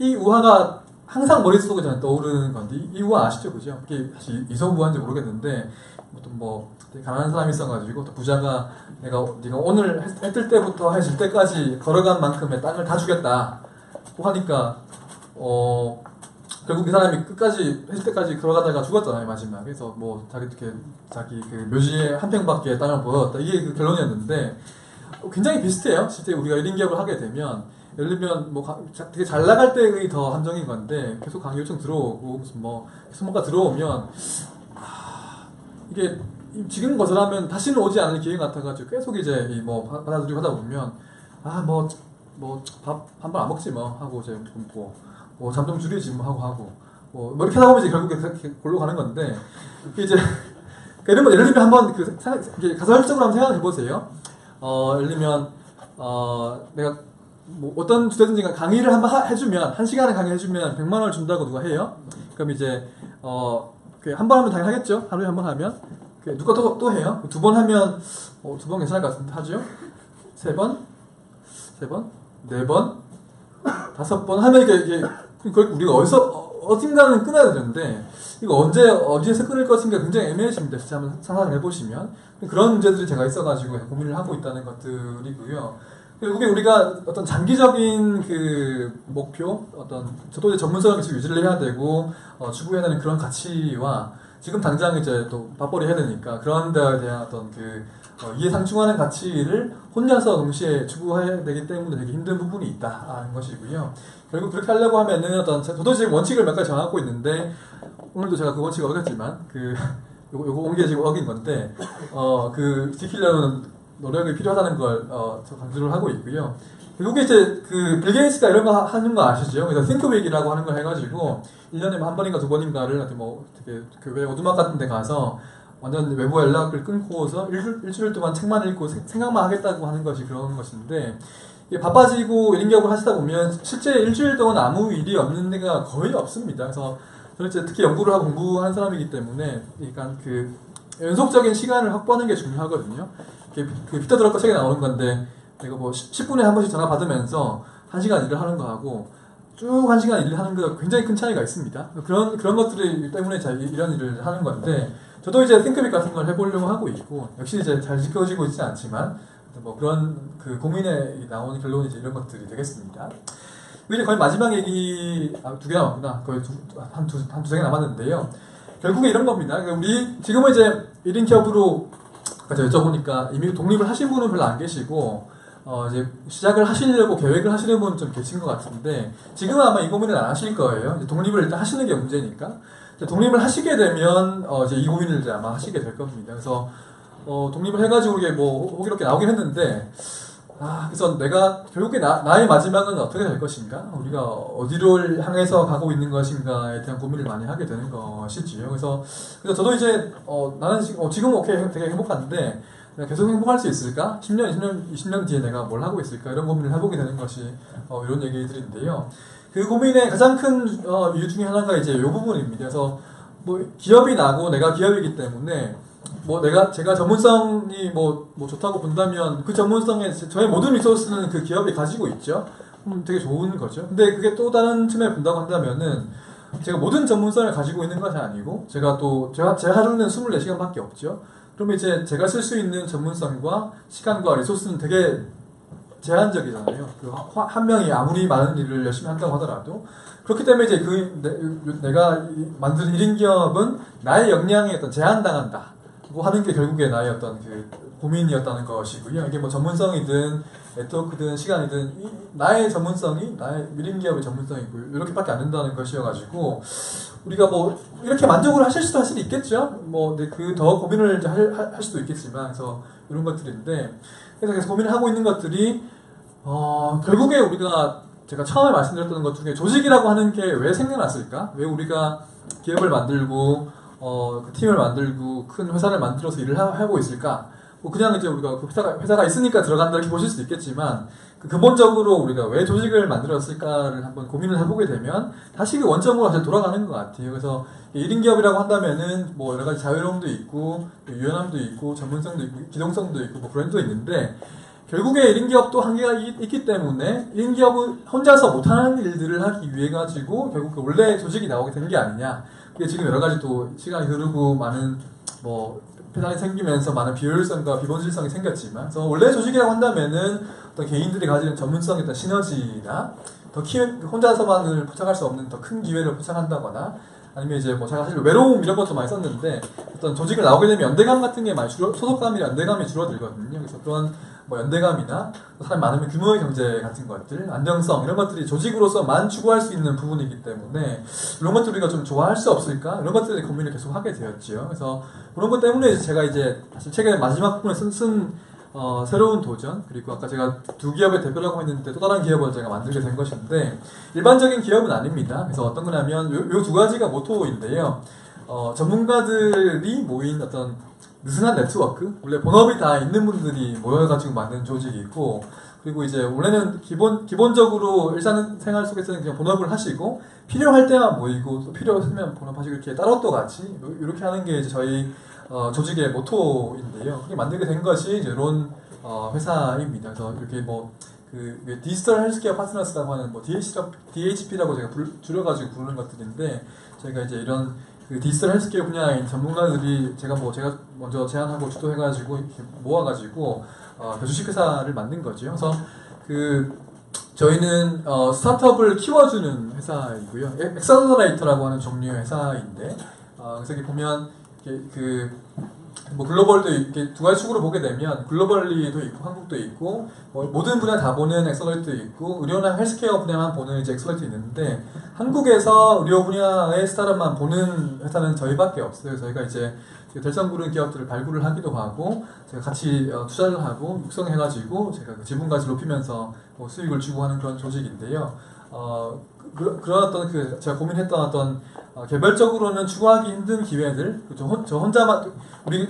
이 우화가 항상 머릿속에 저는 떠오르는 건데, 이 우화 아시죠, 그죠? 이게 사실 이소부화인지 모르겠는데 뭐 가난한 사람이 있어가지고 또 부자가 네가 오늘 해뜰 때부터 해질 때까지 걸어간 만큼의 땅을 다 주겠다 하니까 결국 이 사람이 끝까지 해질 때까지 걸어가다가 죽었잖아요, 마지막에. 그래서 뭐 자기 묘지에 한 평밖에 땅을 보였다, 이게 결론이었는데 굉장히 비슷해요. 실제 우리가 1인 기업을 하게 되면 예를 들면 뭐 되게 잘 나갈 때의 더 함정인 건데 계속 강의 요청 들어오고 무슨 뭐 계속 뭔가 들어오면 이게 지금 거절하면 다시는 오지 않을 기회 같아가지고 계속 이제 받아들이고 하다 보면 뭐 밥 한 번 안 먹지 뭐 하고 이제 뭐 잠 좀 줄이지 뭐 하고 뭐 이렇게 하다 보면 이제 결국에 그렇게 골로 가는 건데, 이제 이런 거 예를 들면 한번 가설적으로 한번 생각해 보세요. 예를 들면 내가 뭐 어떤 주제든지 강의를 한번 해주면 1시간에 강의 해주면 100만 원을 준다고 누가 해요. 그럼 이제 한 번 하면 당연히 하겠죠. 하루에 한 번 하면 누가 또 해요. 2번 하면 2번 괜찮을 것 같은데 하죠. 3번, 4번, 5번 하면 이게 우리가 어딘가는 끊어야 되는데 이거 어디에서 끊을 것인가 굉장히 애매해집니다. 진짜 한번 상상을 해보시면 그런 문제들이 제가 있어가지고 고민을 하고 있다는 것들이고요. 결국에 우리가 어떤 장기적인 목표, 저도 이제 전문성을 계속 유지를 해야 되고 추구해야 되는 그런 가치와 지금 당장 이제 또 맞벌이 해야 되니까 그런 데에 대한 어떤 이해상충하는 가치를 혼자서 동시에 추구해야 되기 때문에 되게 힘든 부분이 있다는 것이고요. 결국 그렇게 하려고 하면은 저도 지금 원칙을 몇 가지 정하고 있는데 오늘도 제가 그 원칙을 어겼지만 요거 옮겨 지금 어긴 건데 지키려는 노력이 필요하다는 걸 저 강조를 하고 있고요. 결국에 이제 빌 게이츠가 이런 거 하는 거 아시죠? 그래서 싱크빅이라고 하는 걸 해가지고 1년에 한 번인가 2번인가를 되게 교회 오두막 같은 데 가서 완전 외부 연락을 끊고서 일주일 동안 책만 읽고 생각만 하겠다고 하는 것이 그런 것인데, 바빠지고 1인 기업을 하시다 보면 실제 일주일 동안 아무 일이 없는 데가 거의 없습니다. 그래서 저는 이제 특히 연구를 하고 공부한 사람이기 때문에 약간 연속적인 시간을 확보하는 게 중요하거든요. 피터 드러커 책에 나오는 건데 내가 뭐 10분에 한 번씩 전화 받으면서 1시간 일을 하는 거하고 쭉 1시간 일을 하는 거 굉장히 큰 차이가 있습니다. 그런 것들 때문에 제가 이런 일을 하는 건데, 저도 이제 싱크빅 같은 걸 해보려고 하고 있고, 역시 이제 잘 지켜지고 있지 않지만 뭐 그런 고민에 나오는 결론이 이제 이런 것들이 되겠습니다. 이제 거의 마지막 얘기 2개 남았구나. 거의 한 두세 개 남았는데요. 결국에 이런 겁니다. 우리 지금은 이제 1인 기업으로 여쭤보니까 이미 독립을 하신 분은 별로 안 계시고 이제 시작을 하시려고 계획을 하시는 분 좀 계신 것 같은데 지금은 아마 이 고민을 안 하실 거예요. 이제 독립을 일단 하시는 게 문제니까. 이제 독립을 하시게 되면 이제 이 고민을 이제 아마 하시게 될 겁니다. 그래서 독립을 해가지고 이게 뭐 호기롭게 나오긴 했는데 그래서 내가 결국에 나의 마지막은 어떻게 될 것인가? 우리가 어디를 향해서 가고 있는 것인가에 대한 고민을 많이 하게 되는 것이지요. 그래서 저도 이제 나는 지금 오케이 되게 행복한데 내가 계속 행복할 수 있을까? 10년, 20년, 20년 뒤에 내가 뭘 하고 있을까? 이런 고민을 해보게 되는 것이 이런 얘기들인데요. 그 고민의 가장 큰 이유 중에 하나가 이제 이 부분입니다. 그래서 뭐 기업이 나고 내가 기업이기 때문에 뭐 제가 전문성이 뭐 좋다고 본다면 그 전문성에 저의 모든 리소스는 그 기업이 가지고 있죠. 되게 좋은 거죠. 근데 그게 또 다른 측면에 본다고 한다면은 제가 모든 전문성을 가지고 있는 것이 아니고 제 하루는 24시간밖에 없죠. 그러면 이제 제가 쓸 수 있는 전문성과 시간과 리소스는 되게 제한적이잖아요. 한 명이 아무리 많은 일을 열심히 한다고 하더라도 그렇기 때문에 이제 내가 만든 1인 기업은 나의 역량에 어떤 제한당한다. 하는 게 결국에 나의 어떤 그 고민이었다는 것이고요. 이게 뭐 전문성이든 네트워크든 시간이든 나의 전문성이 나의 1인 기업의 전문성이고 이렇게밖에 안 된다는 것이어가지고 우리가 뭐 이렇게 만족을 하실 수도 사실 있겠죠. 뭐 그 더 고민을 할 수도 있겠지만 그래서 이런 것들인데 그래서 계속 고민을 하고 있는 것들이 결국에 제가 처음에 말씀드렸던 것 중에 조직이라고 하는 게 왜 생겨났을까? 왜 우리가 기업을 만들고 그 팀을 만들고 큰 회사를 만들어서 일을 하고 있을까? 뭐 그냥 이제 우리가 그 회사가 있으니까 들어간다 이렇게 보실 수도 있겠지만 근본적으로 우리가 왜 조직을 만들었을까를 한번 고민을 해보게 되면 다시 그 원점으로 다시 돌아가는 것 같아요. 그래서 1인 기업이라고 한다면은 뭐 여러 가지 자유로움도 있고 유연함도 있고 전문성도 있고 기동성도 있고 뭐 브랜드도 있는데 결국에 1인 기업도 한계가 있기 때문에 1인 기업은 혼자서 못하는 일들을 하기 위해 가지고 결국 원래 조직이 나오게 된 게 아니냐. 그게 지금 여러 가지 또 시간이 흐르고 많은 뭐 회사이 생기면서 많은 비효율성과 비본질성이 생겼지만 그래서 원래 조직이라고 한다면은 어떤 개인들이 가지는 전문성의 어떤 시너지나 혼자서만을 포착할 수 없는 더 큰 기회를 포착한다거나 아니면 이제 뭐 제가 사실 외로움 이런 것도 많이 썼는데 어떤 조직을 나오게 되면 연대감 같은 게 많이 소속감이나 연대감이 줄어들거든요. 그래서 그런 뭐 연대감이나 사람 많으면 규모의 경제 같은 것들, 안정성 이런 것들이 조직으로서만 추구할 수 있는 부분이기 때문에 이런 것들 우리가 좀 좋아할 수 없을까? 이런 것들에 고민을 계속 하게 되었지요. 그래서 그런 것 때문에 제가 이제 사실 책의 마지막 부분에 쓴 새로운 도전 그리고 아까 제가 두 기업의 대표라고 했는데 또 다른 기업을 제가 만들게 된 것인데 일반적인 기업은 아닙니다. 그래서 어떤 거냐면 요 두 가지가 모토인데요. 전문가들이 모인 어떤 느슨한 네트워크 원래 본업이 다 있는 분들이 모여가지고 만든 조직이 있고 그리고 이제 원래는 기본적으로 일상생활 속에서는 그냥 본업을 하시고 필요할 때만 모이고 또 필요 없으면 본업하시고 이렇게 따로 또 같이 이렇게 하는 게 이제 저희 조직의 모토인데요. 그게 만들게 된 것이 이제 이런 회사입니다. 그래서 이렇게 뭐 그 디지털 헬스케어 파트너스라고 하는 뭐 DHP라고 제가 줄여가지고 부르는 것들인데 저희가 이제 이런 그 디지털 헬스케어 분야인 전문가들이 제가 먼저 제안하고 주도해가지고 이렇게 모아가지고 주식 회사를 만든 거죠. 그래서 저희는 스타트업을 키워주는 회사이고요. 엑셀러레이터라고 하는 종류의 회사인데 그래서 이렇게 보면 뭐 글로벌도 이렇게 두 가지 축으로 보게 되면 글로벌리도 있고 한국도 있고 뭐 모든 분야 다 보는 엑셀러레이터도 있고 의료나 헬스케어 분야만 보는 이제 엑셀러레이터 있는데 한국에서 의료 분야의 스타트업만 보는 회사는 저희밖에 없어요. 저희가 이제 결정 부른 기업들을 발굴을 하기도 하고 제가 같이 투자를 하고 육성해가지고 제가 그 지분가치 높이면서 뭐 수익을 주고 하는 그런 조직인데요. 그런 어떤 제가 고민했던 어떤 개별적으로는 추구하기 힘든 기회들 저 혼자만 우리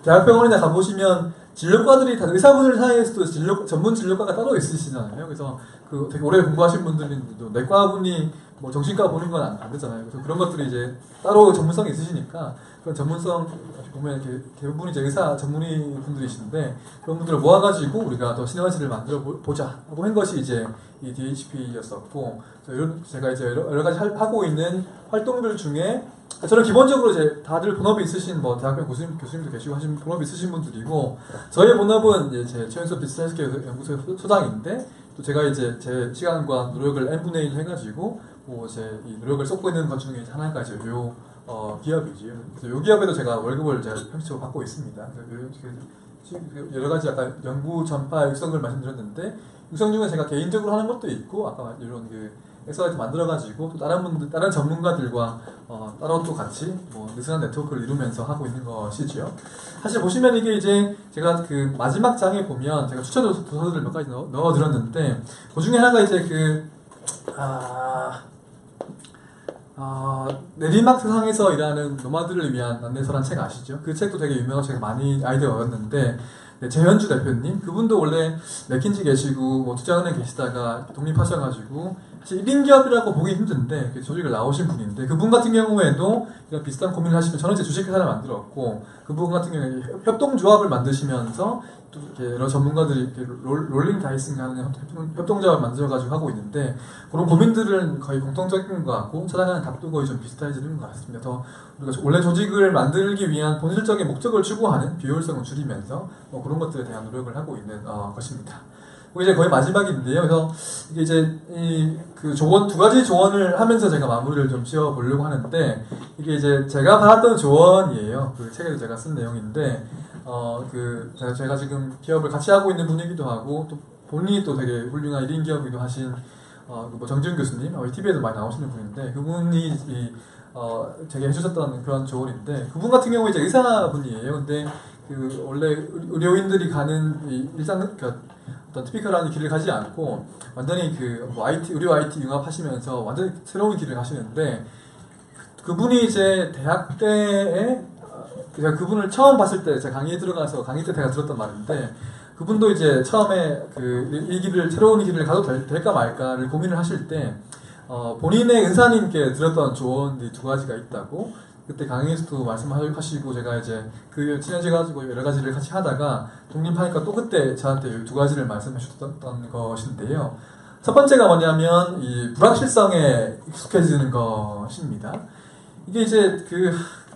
대학병원이나 가보시면 진료과들이 다 의사분들 사이에서도 전문 진료과가 따로 있으시잖아요. 그래서 되게 오래 공부하신 분들도 내과분이 뭐 정신과 보는 건 안 되잖아요. 그래서 그런 것들이 이제 따로 전문성이 있으시니까 그런 전문성 보면 이렇게 대부분 이제 의사 전문의 분들이신데 그런 분들을 모아가지고 우리가 더 시너지를 만들어 보자 하고 한 것이 이제 이 DHP였었고 제가 이제 여러 가지 하고 있는 활동들 중에 저는 기본적으로 이제 다들 본업이 있으신 뭐 대학교 교수님도 계시고 하신 본업이 있으신 분들이고 저희 본업은 이제 제 최연소 디지털 헬스케어 연구소 소장인데 또 제가 이제 제 시간과 노력을 n분의 1 해가지고 뭐 제 이 노력을 쏟고 있는 것 중에 하나가 이제 기업이지. 그래서 이 기업에도 제가 월급을 제가 평시적으로 받고 있습니다. 여러 가지 약간 연구 전파 육성을 말씀드렸는데 육성 중에 제가 개인적으로 하는 것도 있고 아까 이런 그 엑셀라이트 만들어가지고 또 다른 전문가들과 따로 또 같이 뭐 느슨한 네트워크를 이루면서 하고 있는 것이지요. 사실 보시면 이게 이제 제가 그 마지막 장에 보면 제가 추천 도서들을 몇 가지 넣어드렸는데 그 중에 하나가 이제 내리막 세상에서 일하는 노마드를 위한 안내서란 책 아시죠? 그 책도 되게 유명한 책 많이 아이디어였는데 네, 재현주 대표님 그분도 원래 맥킨지 계시고 뭐 투자은행 계시다가 독립하셔가지고 사실 1인 기업이라고 보기 힘든데 조직을 나오신 분인데 그분 같은 경우에도 이런 비슷한 고민을 하시면 전원제 주식회사를 만들었고 그분 같은 경우에 협동조합을 만드시면서 또 이렇게 여러 전문가들이 이렇게 롤링 다이슨가 하는 협동조합을 만들어가지고 하고 있는데 그런 고민들은 거의 공통적인 것 같고 찾아가는 답도 거의 좀 비슷해지는 것 같습니다. 더 우리가 원래 조직을 만들기 위한 본질적인 목적을 추구하는 비효율성을 줄이면서 그런 것들에 대한 노력을 하고 있는 것입니다. 이제 거의 마지막인데요. 그래서 이게 이제 그 조언 두 가지 조언을 하면서 제가 마무리를 좀 지어 보려고 하는데 이게 이제 제가 받았던 조언이에요. 그 책에도 제가 쓴 내용인데 제가 지금 기업을 같이 하고 있는 분이기도 하고 또 본인이 또 되게 훌륭한 1인 기업이기도 하신 뭐 정지훈 교수님 TV에도 많이 나오시는 분인데 그분이 제게 해주셨던 그런 조언인데 그분 같은 경우 이제 의사분이에요. 근데 그 원래 의료인들이 가는 어떤 티피컬한 길을 가지 않고 완전히 의료 IT 융합하시면서 완전히 새로운 길을 가시는데 그분이 이제 대학 때에 제가 그분을 처음 봤을 때 제가 강의에 들어가서 강의 때 제가 들었던 말인데 그분도 이제 처음에 이 길을 새로운 길을 가도 될까 말까를 고민을 하실 때 본인의 은사님께 들었던 조언이 두 가지가 있다고 그때 강의에서도 말씀하시고 제가 이제 그 친해져가지고 여러 가지를 같이 하다가 독립하니까 또 그때 저한테 두 가지를 말씀하셨던 것인데요. 첫 번째가 뭐냐면 이 불확실성에 익숙해지는 것입니다. 이게 이제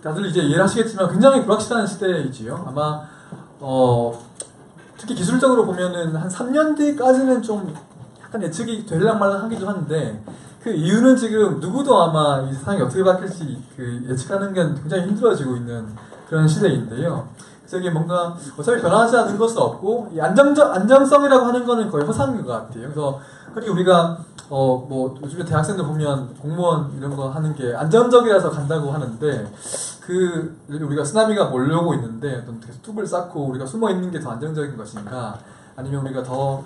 다들 이제 이해를 하시겠지만 굉장히 불확실한 시대이지요. 아마 특히 기술적으로 보면은 한 3년 뒤까지는 좀 약간 예측이 될랑말랑 하기도 한데 그 이유는 지금 누구도 아마 이 세상이 어떻게 바뀔지 예측하는 게 굉장히 힘들어지고 있는 그런 시대인데요. 그래서 이게 뭔가 어차피 변하지 않는 것은 없고 이 안정성이라고 하는 거는 거의 허상인 것 같아요. 그래서 그리고 우리가 뭐 요즘에 대학생들 보면 공무원 이런 거 하는 게 안정적이라서 간다고 하는데 우리가 쓰나미가 몰려오고 있는데 어떤 뚝을 쌓고 우리가 숨어 있는 게 더 안정적인 것인가 아니면 우리가 더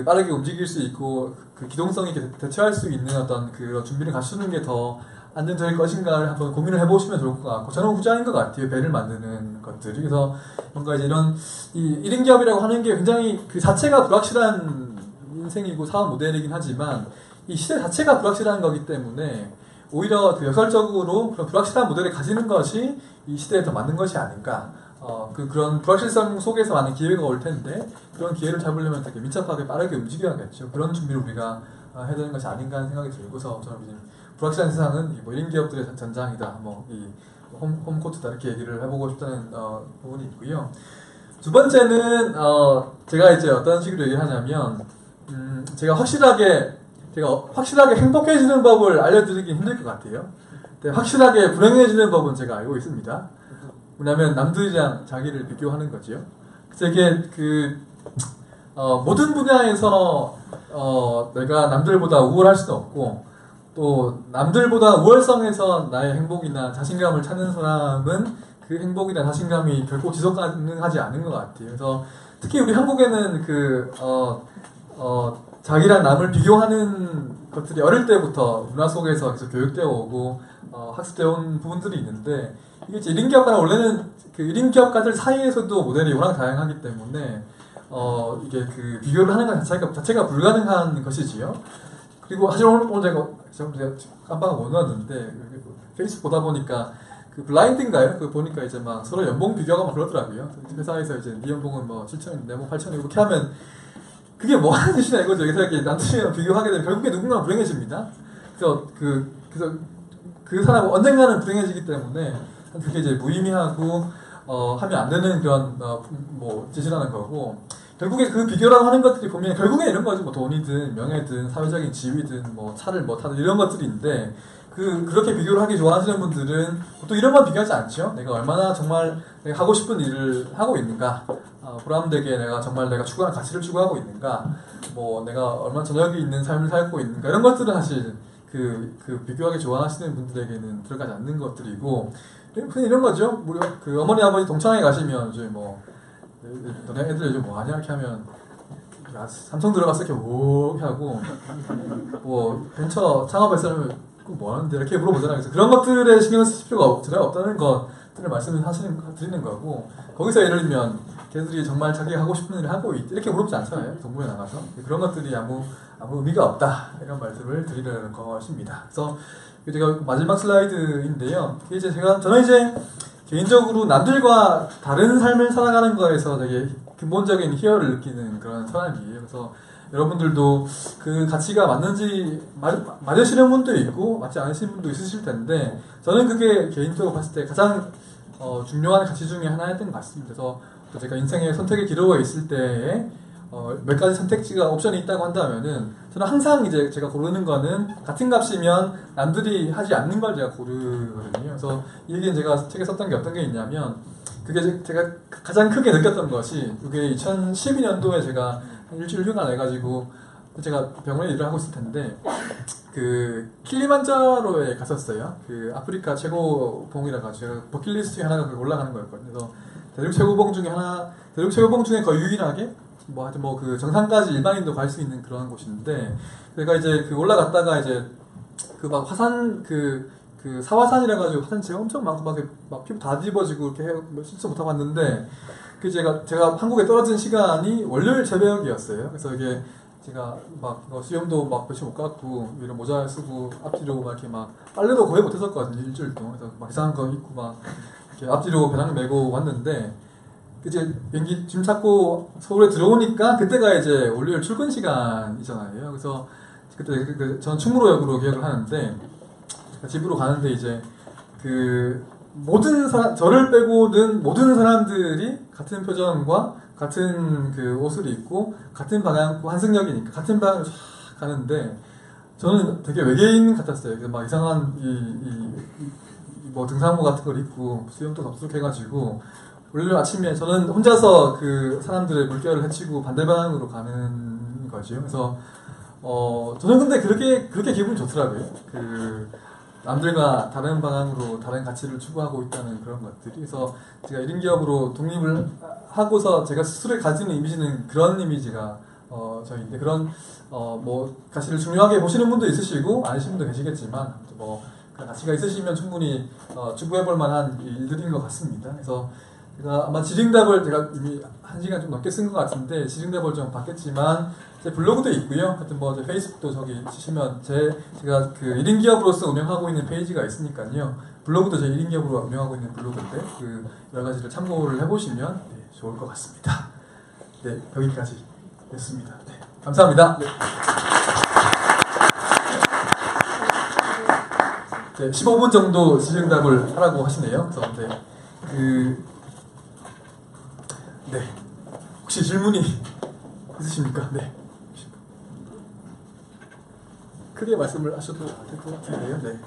빠르게 움직일 수 있고 기동성 있게 대처할 수 있는 어떤 그런 준비를 갖추는 게 더 안정적일 것인가를 한번 고민을 해보시면 좋을 것 같고 저는 후자인 것 같아요. 배를 만드는 것들이. 그래서 뭔가 이제 이런 1인 기업이라고 하는 게 굉장히 그 자체가 불확실한 인생이고 사업 모델이긴 하지만 이 시대 자체가 불확실한 거기 때문에 오히려 역설적으로 그런 불확실한 모델을 가지는 것이 이 시대에 더 맞는 것이 아닌가. 그런 불확실성 속에서 많은 기회가 올 텐데 그런 기회를 잡으려면 되게 민첩하게 빠르게 움직여야겠죠. 그런 준비를 우리가 해야 되는 것이 아닌가 하는 생각이 들고서 저는 불확실한 세상은 뭐 1인 기업들의 전장이다. 홈코트다 이렇게 얘기를 해보고 싶다는 부분이 있고요. 두 번째는 제가 이제 어떤 식으로 얘기를 하냐면 제가 확실하게 행복해지는 법을 알려드리기 힘들 것 같아요. 확실하게 불행해지는 법은 제가 알고 있습니다. 뭐냐면 남들이랑 자기를 비교하는 거지요. 그래서 이게 모든 분야에서 내가 남들보다 우월할 수도 없고 또 남들보다 우월성에서 나의 행복이나 자신감을 찾는 사람은 그 행복이나 자신감이 결코 지속 가능하지 않은 것 같아요. 그래서 특히 우리 한국에는 자기랑 남을 비교하는 것들이 어릴 때부터 문화 속에서 계속 교육되어 오고 학습되어 온 부분들이 있는데 이게 1인 기업가는 원래는 1인 기업가들 사이에서도 모델이 워낙 다양하기 때문에 이게 비교를 하는 것 자체가 불가능한 것이지요. 그리고 사실 오늘 제가 깜빡 못 넣었는데 페이스북 보다 보니까 블라인드인가요? 보니까 이제 막 서로 연봉 비교가 막 그러더라고요. 회사에서 이제 네 연봉은 뭐 7,000원, 내 뭐 8,000원 이렇게 하면 그게 뭐 하는 짓이냐 이거죠. 그래서 이렇게 남들이랑 비교하게 되면 결국에 누군가는 불행해집니다. 그래서 그 사람은 언젠가는 불행해지기 때문에 그게 이제 무의미하고 하면 안 되는 그런 짓이라는 거고 결국에 그 비교라고 하는 것들이 보면 결국에 이런 거지. 뭐 돈이든 명예든 사회적인 지위든 뭐 차를 타든 이런 것들인데 그렇게 비교를 하기 좋아하시는 분들은 또 이런 건 비교하지 않죠. 내가 얼마나 정말 내가 하고 싶은 일을 하고 있는가, 보람되게 내가 정말 내가 추구하는 가치를 추구하고 있는가, 뭐 내가 얼마나 저녁이 있는 삶을 살고 있는가, 이런 것들은 사실 그 비교하기 좋아하시는 분들에게는 들어가지 않는 것들이고, 그냥 이런 거죠. 우리 그 어머니 아버지 동창회 가시면 이제 뭐 너네 애들 요즘 뭐 하냐 이렇게 하면 삼성 들어가서 이렇게 오 하고 뭐 벤처 창업했으면 뭐 하는데 이렇게 물어보잖아요. 그래서 그런 것들에 신경 쓸 필요가 전혀 없다는 것들을 말씀을 드리는 거고, 거기서 예를 들면 걔들이 정말 자기가 하고 싶은 일을 하고 있 이렇게 물어보지 않잖아요. 동부에 나가서 그런 것들이 아무 의미가 없다, 이런 말씀을 드리려는 것입니다. 그래서 제가 마지막 슬라이드인데요. 저는 이제 개인적으로 남들과 다른 삶을 살아가는 거에서 되게 근본적인 희열을 느끼는 그런 사람이에요. 그래서 여러분들도 그 가치가 맞는지 맞으시는 분도 있고 맞지 않으시는 분도 있으실 텐데, 저는 그게 개인적으로 봤을 때 가장 중요한 가치 중에 하나였던 것 같습니다. 그래서 제가 인생의 선택의 기로에 있을 때에 몇 가지 선택지가 옵션이 있다고 한다면은 저는 항상 이제 제가 고르는 거는 같은 값이면 남들이 하지 않는 걸 제가 고르거든요. 그래서 이 얘기는 제가 책에 썼던 게 어떤 게 있냐면, 그게 제가 가장 크게 느꼈던 것이, 그게 2012년도에 제가 일주일 휴가 내가지고 제가 병원에 일을 하고 있을 텐데 그 킬리만자로에 갔었어요. 그 아프리카 최고봉이라 가지고 버킷리스트 중에 하나가 올라가는 거였거든요. 그래서 대륙 최고봉 중에 거의 유일하게 뭐 하여튼 뭐 그 정상까지 일반인도 갈 수 있는 그런 곳인데, 제가 이제 그 올라갔다가 이제 그 막 화산 그 사화산이라 가지고 화산재가 엄청 많고 막 피부 다 뒤집어지고 이렇게 실수 못하고 왔는데, 그 제가 한국에 떨어진 시간이 월요일 새벽이었어요. 그래서 이게 제가 막 수염도 막 며칠 못 갔고 이런 모자 쓰고 앞뒤로 막 이렇게 막 빨래도 거의 못 했었거든요, 일주일 동안. 그래서 막 이상한 거 입고 막 이렇게 앞뒤로 배낭 메고 왔는데, 이제 비행기 짐 찾고 서울에 들어오니까 그때가 이제 월요일 출근 시간이잖아요. 그래서 그때 전 충무로역으로 기억을 하는데, 집으로 가는데 이제 그 저를 빼고는 모든 사람들이 같은 표정과 같은 그 옷을 입고 같은 방향, 환승역이니까 같은 방향으로 쫙 가는데, 저는 되게 외계인 같았어요. 그래서 막 이상한 뭐 등산복 같은 걸 입고 수염도 덥석해가지고 월요일 아침에 저는 혼자서 그 사람들의 물결을 헤치고 반대 방향으로 가는 거죠. 그래서 저는 근데 그렇게 기분이 좋더라고요. 그 남들과 다른 방향으로 다른 가치를 추구하고 있다는 그런 것들이. 그래서 제가 1인 기업으로 독립을 하고서 제가 스스로 가지는 이미지는 그런 이미지가 저희인데, 그런 뭐 가치를 중요하게 보시는 분도 있으시고 아니신 분도 계시겠지만, 뭐 그런 가치가 있으시면 충분히 추구해볼 만한 일들인 것 같습니다. 그래서 제가 아마 질의응답을 제가 이미 1시간 좀 넘게 쓴 것 같은데, 질의응답을 좀 받겠지만 제 블로그도 있고요. 하여튼 뭐 제 페이스북도 저기 치시면 제가 그 1인 기업으로서 운영하고 있는 페이지가 있으니까요. 블로그도 제 1인 기업으로 운영하고 있는 블로그인데 그 여러 가지를 참고를 해보시면 좋을 것 같습니다. 네, 여기까지 됐습니다. 네, 감사합니다. 네, 15분 정도 질의응답을 하라고 하시네요. 그래서 네, 혹시 질문이 있으십니까? 네. 크게 말씀을 하셔도 될 것 같은데요. 네.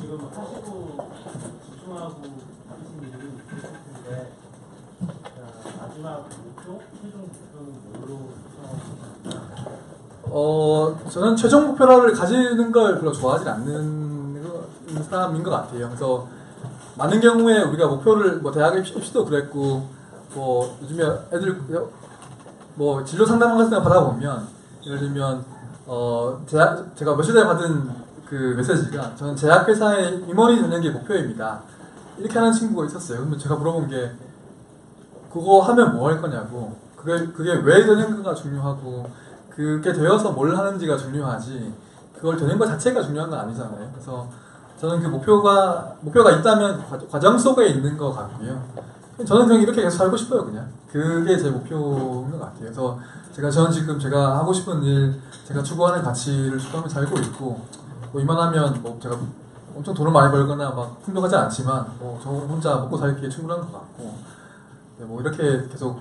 지금 하시고 집중하고 하신 일이 있을 텐데, 마지막 목표, 최종 목표는 뭘로 설정하고 저는 최종 목표를 가지는 걸 별로 좋아하지 않는 사람인 것 같아요. 그래서 많은 경우에 우리가 목표를 뭐 대학 입시도 그랬고, 뭐 요즘에 애들 뭐 진로 상담 같은 거 받아보면, 예를 들면 제가 며칠 전에 받은 그 메시지가, 저는 제약회사에 임원이 되는 게 목표입니다, 이렇게 하는 친구가 있었어요. 그러면 제가 물어본 게, 그거 하면 뭐 할 거냐고, 그게 왜 되는가가 중요하고 그게 되어서 뭘 하는지가 중요하지, 그걸 되는 것 자체가 중요한 건 아니잖아요. 그래서 저는 그 목표가 있다면 과정 속에 있는 것 같고요. 저는 그냥 이렇게 계속 살고 싶어요. 그냥 그게 제 목표인 것 같아요. 그래서 저는 지금 제가 하고 싶은 일, 제가 추구하는 가치를 추구하며 살고 있고, 뭐 이만하면 뭐 제가 엄청 돈을 많이 벌거나 막 풍족하지 않지만 뭐 저 혼자 먹고 살기에 충분한 것 같고, 네, 뭐 이렇게 계속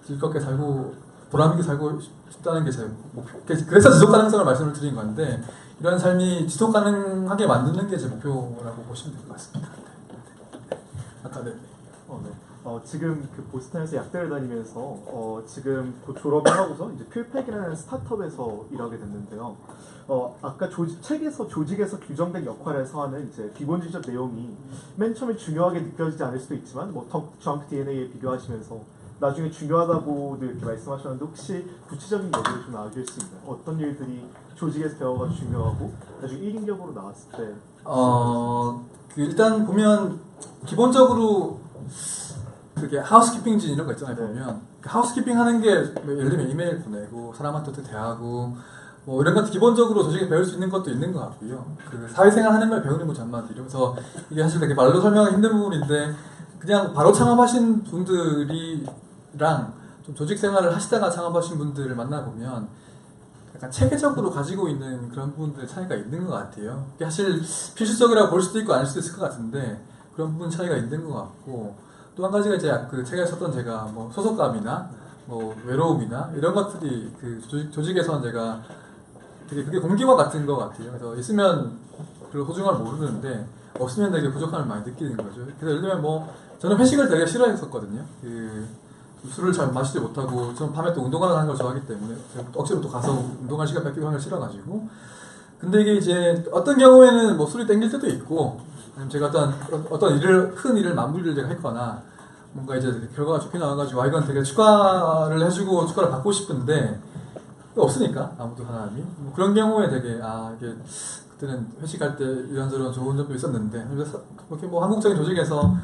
즐겁게 살고 보람 있게 살고 싶다는 게 제 목표. 그래서 지속 가능성을 말씀을 드린 건데, 이런 삶이 지속 가능하게 만드는 게 제 목표라고 보시면 될 것 같습니다. 네. 아까 네. 지금 그 보스턴에서 약대를 다니면서 지금 곧 졸업을 하고서 이제 퓨팩이라는 스타트업에서 일하게 됐는데요. 아까 책에서 조직에서 규정된 역할에서 하는 이제 비본질적 내용이 맨 처음에 중요하게 느껴지지 않을 수도 있지만 뭐 정크 DNA에 비교하시면서 나중에 중요하다고도 이렇게 말씀하셨는데 혹시 구체적인 예를 좀 나와줄 수 있나요? 어떤 일들이 조직에서 배워가 중요하고 나중에 1인 기업으로 나왔을 때 그 일단 보면 기본적으로 그게 하우스키핑진 이런 거 있잖아요. 네. 보면 그 하우스키핑 하는 게 예를 들면 이메일 보내고 사람한테 어떻게 대하고 뭐 이런 것도 기본적으로 조직에 배울 수 있는 것도 있는 것 같고요. 그 사회생활 하는 걸 배우는 거죠 한마디로. 이러면서 이게 사실 되게 말로 설명하기 힘든 부분인데 그냥 바로 창업하신 분들이랑 좀 조직 생활을 하시다가 창업하신 분들을 만나보면 약간 체계적으로 가지고 있는 그런 부분들 차이가 있는 것 같아요. 그게 사실 필수적이라고 볼 수도 있고 아닐 수도 있을 것 같은데 그런 부분 차이가 있는 것 같고 또 한 가지가 이제 그 책에 썼던 제가 뭐 소속감이나 뭐 외로움이나 이런 것들이 그 조직에서는 제가 되게 그게 공기와 같은 것 같아요. 그래서 있으면 그 소중함을 모르는데 없으면 되게 부족함을 많이 느끼는 거죠. 그래서 예를 들면 뭐 저는 회식을 되게 싫어했었거든요. 그 술을 잘 마시지 못하고 저는 밤에 또 운동하는 걸 좋아하기 때문에 억지로 또 가서 운동할 시간 뺏기고 하는 걸 싫어가지고 근데 이게 이제 어떤 경우에는 뭐 술이 땡길 때도 있고 아니면 제가 어떤 큰 일을 마무리를 제가 했거나 뭔가 이제 결과가 좋게 나와가지고 이건 되게 축하를 해주고 축하를 받고 싶은데 없으니까 아무도 사람이 뭐 그런 경우에 되게 이게 그때는 회식할 때 이런저런 좋은 점도 있었는데 이렇게 뭐 한국적인 조직에서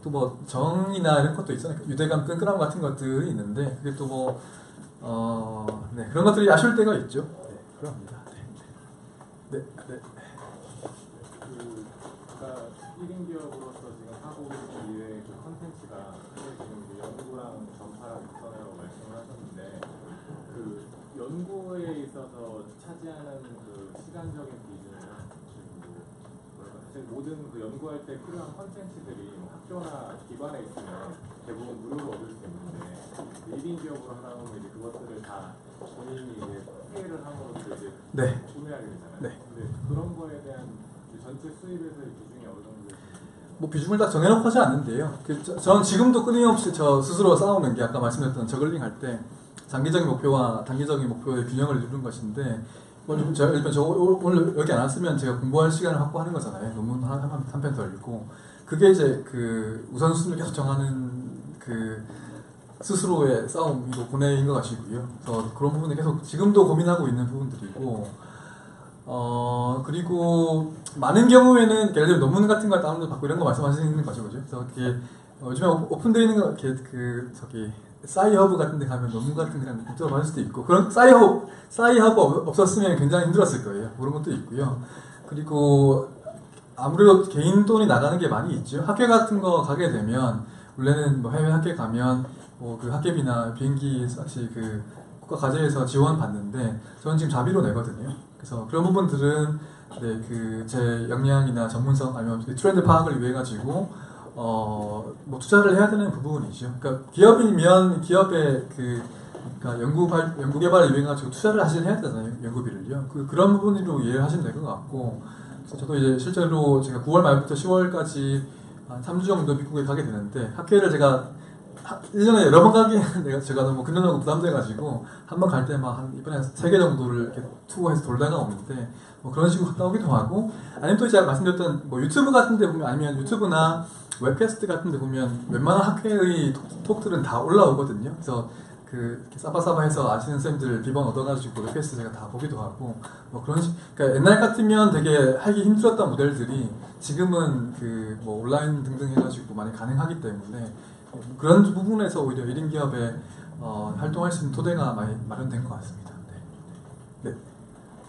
또 뭐 정이나 이런 것도 있잖아요. 유대감, 끈끈함 같은 것들이 있는데 그게 또 뭐 네, 그런 것들이 아쉬울 때가 있죠. 네, 그럽니다. 네. 그러니까 1인 기업으로서 지금 하고 있는 일의 그 컨텐츠가 지금 이제 연구랑 전파랑 육성이라고 말씀을 하셨는데 그 연구에 있어서 차지하는 그 시간적인 비중이나 그리고 뭐랄까 사실 모든 그 연구할 때 필요한 컨텐츠들이 뭐 학교나 기관에 있으면 대부분 무료로 얻을 수 있는데 1인 기업으로 하다 보면 이제 그것들을 다 본인이 이제 피해를 함으로써 이제 네. 구매하게 되잖아요. 네. 근데 그런 거에 대한 전체 수입에서의 비중이 어느 정도? 뭐 비중을 딱 정해놓고 하지 않는데요. 저는 지금도 끊임없이 저 스스로 싸우는 게 아까 말씀드렸던 저글링 할 때 장기적인 목표와 단기적인 목표의 균형을 이루는 것인데 일단 저 오늘 여기 안 왔으면 제가 공부할 시간을 확보하는 거잖아요. 논문 한 편 더 읽고 그게 이제 그 우선순위를 계속 정하는 그 스스로의 싸움이고 고뇌인 것 같고요. 그래서 그런 부분에 계속 지금도 고민하고 있는 부분들이고 그리고 많은 경우에는 예를 들면 논문 같은 거 다운로드 받고 이런 거 말씀하시는 거죠, 그죠? 그래서 이렇게 요즘에 오픈되어 있는 거 그 저기 싸이허브 같은 데 가면 논문 같은 그냥 문자로 받을 수도 있고 그런 싸이허브 없었으면 굉장히 힘들었을 거예요. 그런 것도 있고요. 그리고 아무래도 개인 돈이 나가는 게 많이 있죠. 학교 같은 거 가게 되면 원래는 뭐 해외 학교 가면 뭐 그 학교비나 비행기 사실 그 국가 과제에서 지원 받는데 저는 지금 자비로 내거든요. 그래서 그런 부분들은 네, 그 제 역량이나 전문성 아니면 트렌드 파악을 위해 가지고 뭐 투자를 해야 되는 부분이죠. 그러니까 기업이면 기업의 그러니까 연구 개발을 위해 가지고 투자를 사실 해야 되잖아요. 연구비를요. 그런 부분으로 이해를 하시면 될 것 같고. 그래서 저도 이제 실제로 제가 9월 말부터 10월까지 한 3주 정도 미국에 가게 되는데 학회를 제가 1년에 여러 번 가게 제가 너무 근면하고 부담돼가지고 한 번 갈 때만 이번에 3개 정도를 이렇게 투어해서 돌다가 오는데 뭐 그런 식으로 갔다 오기도 하고 아니면 또 제가 말씀드렸던 뭐 유튜브 같은 데 보면 아니면 유튜브나 웹캐스트 같은 데 보면 웬만한 학회의 톡들은 다 올라오거든요. 그래서 그 싸바싸바해서 아시는 쌤들 비번 얻어가지고 웹캐스트 제가 다 보기도 하고 뭐 그런 그러니까 옛날 같으면 되게 하기 힘들었던 모델들이 지금은 그 뭐 온라인 등등 해가지고 많이 가능하기 때문에 그런 부분에서 오히려 1인 기업에 활동할 수 있는 토대가 많이 마련된 것 같습니다. 네.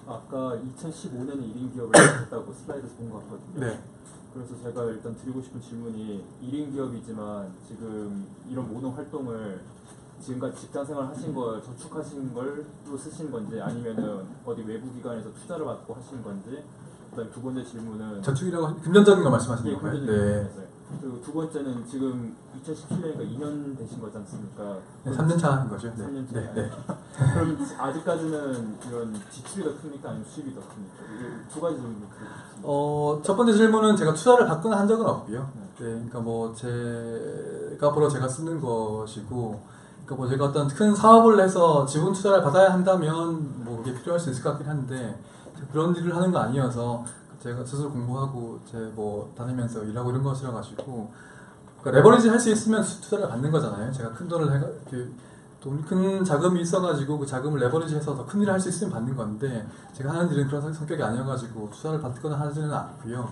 아까 2015년에 1인 기업을 했다고 슬라이드에서 본 것 같거든요. 네. 그래서 제가 일단 드리고 싶은 질문이 1인 기업이지만 지금 이런 모든 활동을 지금까지 직장 생활 하신 걸 저축하신 걸로 쓰신 건지 아니면은 어디 외부 기관에서 투자를 받고 하신 건지 그다음에 두 번째 질문은 저축이라고 금전적인 거 말씀하시는 예, 건가요? 금전적인 네. 부분에서요. 그 두 번째는 지금 2017년이니까 2년 되신 거지 않습니까? 네, 3년 차인 거죠. 네. 3년 차. 네, 네. 그럼 아직까지는 이런 지출이 더 큽니까? 아니면 수입이 더 큽니까? 이두 가지 정도 들어보겠습니다. 첫 번째 질문은 제가 투자를 받거나 한 적은 없고요. 네, 그러니까 뭐 제가 벌어 제가 쓰는 것이고, 그러니까 뭐 제가 어떤 큰 사업을 해서 지분 투자를 받아야 한다면 뭐 그게 필요할 수 있을 것 같긴 한데 그런 일을 하는 거 아니어서 제가 스스로 공부하고 제 뭐 다니면서 일하고 이런 것이라 가지고 그러니까 레버리지 할 수 있으면 투자를 받는 거잖아요. 제가 큰 돈을 해가 큰 자금이 있어가지고 그 자금을 레버리지해서 더 큰 일을 할 수 있으면 받는 건데 제가 하는 일은 그런 성격이 아니어가지고 투자를 받거나 하지는 않고요.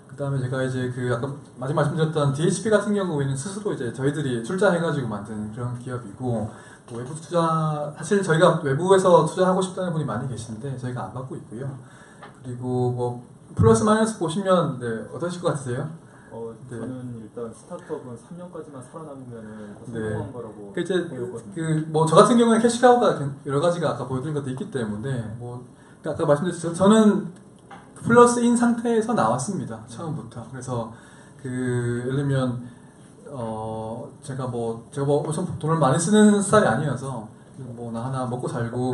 그 다음에 제가 이제 그 아까 마지막 말씀드렸던 DHP 같은 경우에는 스스로 이제 저희들이 출자해가지고 만든 그런 기업이고 뭐 외부 투자 사실 저희가 외부에서 투자하고 싶다는 분이 많이 계신데 저희가 안 받고 있고요. 그리고 뭐 플러스 마이너스 보시면 네, 어떠실 것 같으세요? 네. 저는 일단 스타트업은 3년까지만 살아남으면은 더 네. 성공한 거라고 그 이제 배웠거든요. 그 뭐 저 같은 경우는 캐시카우가 여러 가지가 아까 보여드린 것도 있기 때문에 뭐 그러니까 아까 말씀드렸죠. 저는 플러스인 상태에서 나왔습니다. 처음부터. 그래서 그 예를 들면 제가 뭐 엄청 돈을 많이 쓰는 스타일이 아니어서 뭐 나 하나 먹고 살고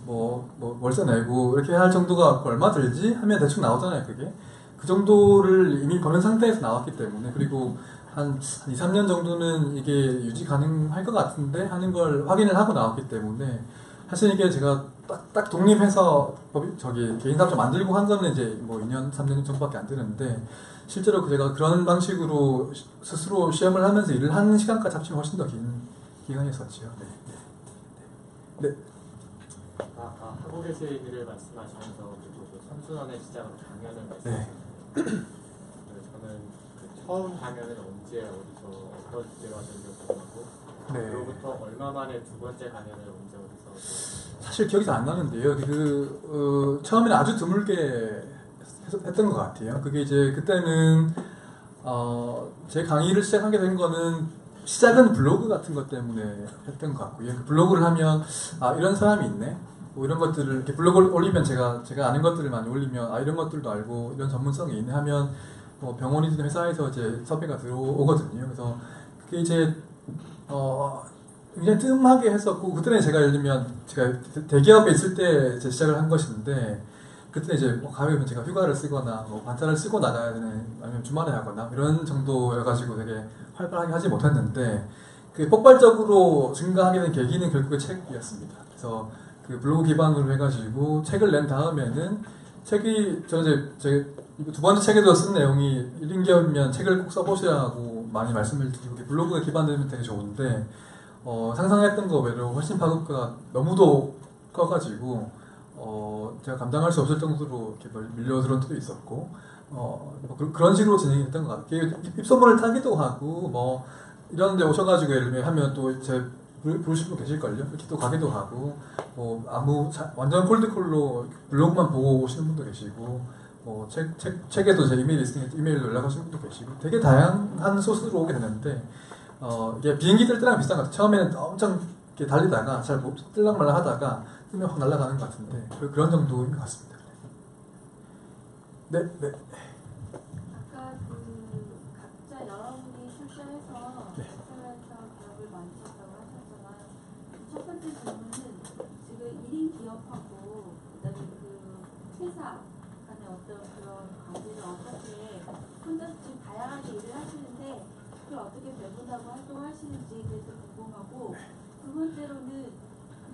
뭐 월세 내고 이렇게 할 정도가 얼마 들지 하면 대충 나오잖아요. 그게 그 정도를 이미 버는 상태에서 나왔기 때문에 그리고 한 2, 3년 정도는 이게 유지 가능할 것 같은데 하는 걸 확인을 하고 나왔기 때문에 사실 이게 제가 딱 독립해서 개인 사업자 만들고 한 거는 이제 뭐 2년, 3년 정도밖에 안 되는데 실제로 제가 그런 방식으로 스스로 시험을 하면서 일을 하는 시간까지 합치면 훨씬 더 긴 기간이었었죠. 네. 네. 하고 계실 일을 말씀하시면서 그리고 또 선순환의 시작으로 강연을 네. 말씀하셨는데 저는 그 처음 강연은 언제 어디서 어떤 주제가 되는지 궁금하고 네. 그로부터 얼마 만에 두 번째 강연을 언제 어디서 사실 기억이 잘 안 나는데요. 처음에는 아주 드물게 했던 것 같아요. 그게 이제 그때는 제 강의를 시작하게 된 거는 시작은 블로그 같은 것 때문에 했던 것 같고요. 블로그를 하면 이런 사람이 있네. 뭐 이런 것들을 이렇게 블로그를 올리면 제가 아는 것들을 많이 올리면 이런 것들도 알고 이런 전문성이 있네 하면 뭐 병원이든 회사에서 이제 섭외가 들어오거든요. 그래서 그게 이제 굉장히 뜸하게 했었고 그때는 제가 예를 들면 제가 대기업에 있을 때 이제 시작을 한 것인데 그때는 이제 뭐 가면 제가 휴가를 쓰거나 뭐 반차를 쓰고 나가야 되는 아니면 주말에 하거나 이런 정도여가지고 되게 활발하게 하지 못했는데 그 폭발적으로 증가하게 된 계기는 결국에 책이었습니다. 그래서 그 블로그 기반으로 해가지고 책을 낸 다음에는 저는 이제 두 번째 책에도 쓴 내용이 1인 기업이면 책을 꼭 써보시라고 많이 말씀을 드리고 블로그에 기반되면 되게 좋은데 상상했던 거 외로 훨씬 파급가 너무도 커가지고 제가 감당할 수 없을 정도로 이렇게 밀려들은 때도 있었고 뭐 그런 식으로 진행했던 것 같아요. 입소문을 타기도 하고 뭐 이런 데 오셔가지고 예를 들면 하면 또 제 부르실 분 계실걸요. 이렇게 또 가기도 하고 뭐 완전 콜드콜로 블로그만 보고 오시는 분도 계시고 뭐 책에도 제 이메일이 있으니까 이메일로 연락하시는 분도 계시고 되게 다양한 소스로 오게 되는데 이게 비행기 뜰 때랑 비슷한 것 같아요. 처음에는 엄청 이렇게 달리다가 잘 뜰랑말랑 하다가 뜨면 확 날아가는 것 같은데 그런 정도인 것 같습니다. 네. 아까 각자 여러분이 출전해서 회사에서 기업을 만드셨다고 하셨지만 첫 번째 질문은 지금 1인 기업하고 그다음에 그 회사 간의 어떤 그런 관계를 어떻게 혼자 지금 다양하게 일을 하시는데 그걸 어떻게 배분하고 활동하시는지에 대해서 궁금하고 두 번째로는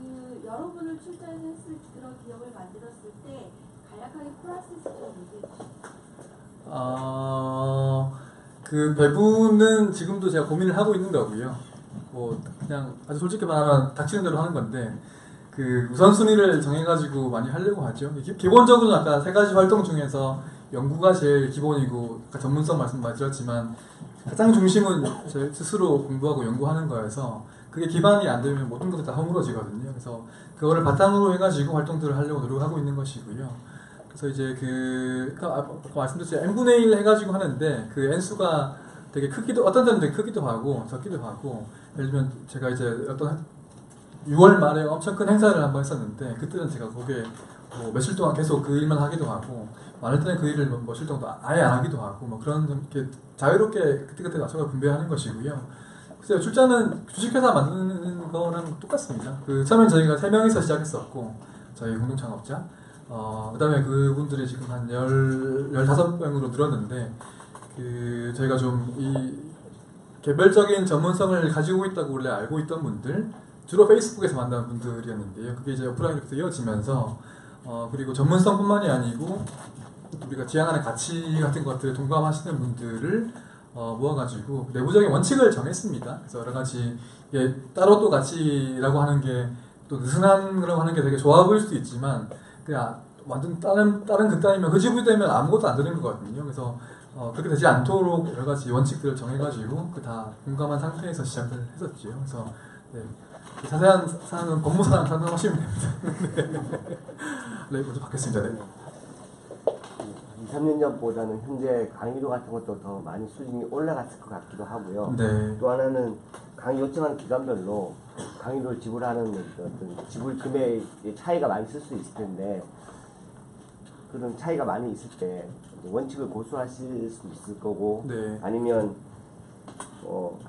그 여러분을 출자해서 했을 그런 기업을 만들었을 때 간략하게 프로세스 좀 얘기해 주시죠. 그 배분은 지금도 제가 고민을 하고 있는 거고요. 뭐 그냥 아주 솔직히 말하면 닥치는 대로 하는 건데 그 우선순위를 정해가지고 많이 하려고 하죠. 기본적으로 아까 세 가지 활동 중에서 연구가 제일 기본이고 아까 전문성 말씀 많이 드렸지만 가장 중심은 제 스스로 공부하고 연구하는 거여서 그게 기반이 안 되면 모든 것들이 다 허물어지거든요. 그래서 그거를 바탕으로 해가지고 활동들을 하려고 노력하고 있는 것이고요. 그래서 이제 아까 말씀드렸죠. n분의 1 해가지고 하는데 그 n수가 되게 크기도 어떤 데는 되게 크기도 하고 적기도 하고 예를 들면 제가 이제 어떤 6월 말에 엄청 큰 행사를 한번 했었는데 그때는 제가 거기에 뭐 며칠 동안 계속 그 일만 하기도 하고 많을 때는 그 일을 뭐 며칠 동안 아예 안 하기도 하고 뭐 그런 좀 이렇게 자유롭게 그때그때 맞춰서 분배하는 것이고요. 글쎄요, 출자는 주식회사 만드는 거랑 똑같습니다. 그 처음엔 저희가 3명이서 시작했었고 저희 공동 창업자 그다음에 그분들이 지금 한 15명으로 늘었는데 그 저희가 좀 이 개별적인 전문성을 가지고 있다고 원래 알고 있던 분들 주로 페이스북에서 만난 분들이었는데요. 그게 이제 오프라인으로 이어지면서 그리고 전문성뿐만이 아니고 우리가 지향하는 가치 같은 것들에 동감하시는 분들을 모아가지고 내부적인 원칙을 정했습니다. 그래서 여러 가지 이게 따로 또 가치라고 하는 게 또 느슨한 거라고 하는 게 되게 좋아 보일 수도 있지만 그냥 완전 다른 극단이면 흐지부지되면 아무것도 안 되는 거거든요. 그래서 그렇게 되지 않도록 여러 가지 원칙들을 정해가지고 그 다 공감한 상태에서 시작을 했었죠. 그래서 네, 자세한 사항은 법무사랑 상담하시면 됩니다. 네, 먼저 받겠습니다. 네. 2, 3년 전보다는 현재 강의료 같은 것도 더 많이 수준이 올라갔을 것 같기도 하고요. 네. 또 하나는 강의 요청하는 기관별로 강의료를 지불하는 어떤 지불 금액의 차이가 많이 있을 수 있을 텐데 그런 차이가 많이 있을 때 원칙을 고수하실 수 있을 거고 네. 아니면 뭐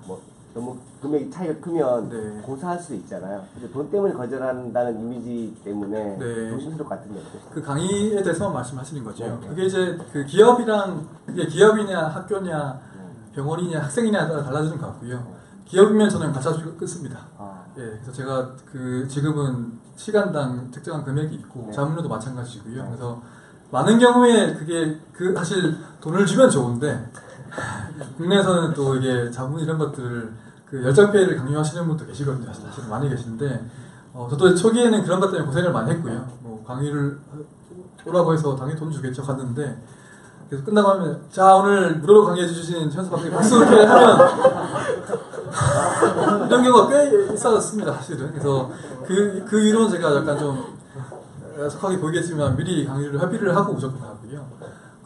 너무 금액이 차이가 크면 네. 고사할 수도 있잖아요. 근데 돈 때문에 거절한다는 이미지 때문에 네. 조심스러울 것 같은데 어떠세요? 그 강의에 대해서만 말씀하시는 거죠. 네. 그게 이제 그 기업이랑 그게 기업이냐 학교냐 병원이냐 학생이냐에 따라 달라지는 것 같고요. 기업이면 저는 가짜 끊습니다. 예, 그래서 제가 그 지금은 시간당 특정한 금액이 있고 네. 자문료도 마찬가지고요. 그래서 많은 경우에 그게 그 사실 돈을 주면 좋은데 국내에서는 또 이게 자문 이런 것들을 그 열정페이를 강요하시는 분도 계시거든요. 사실 많이 계신데 저도 초기에는 그런 것 때문에 고생을 많이 했고요. 뭐 강의를 오라고 해서 당연히 돈 주겠죠 갔는데 그래서 끝나고 하면 자 오늘 무료로 강의해 주신 현수 박사님 박수 이렇게 하면 이런 경우가 꽤 있었습니다 사실은. 그래서 그 이후로는 제가 약간 좀 속하게 보이겠지만 미리 강의를 협의를 하고 무조건 하고요.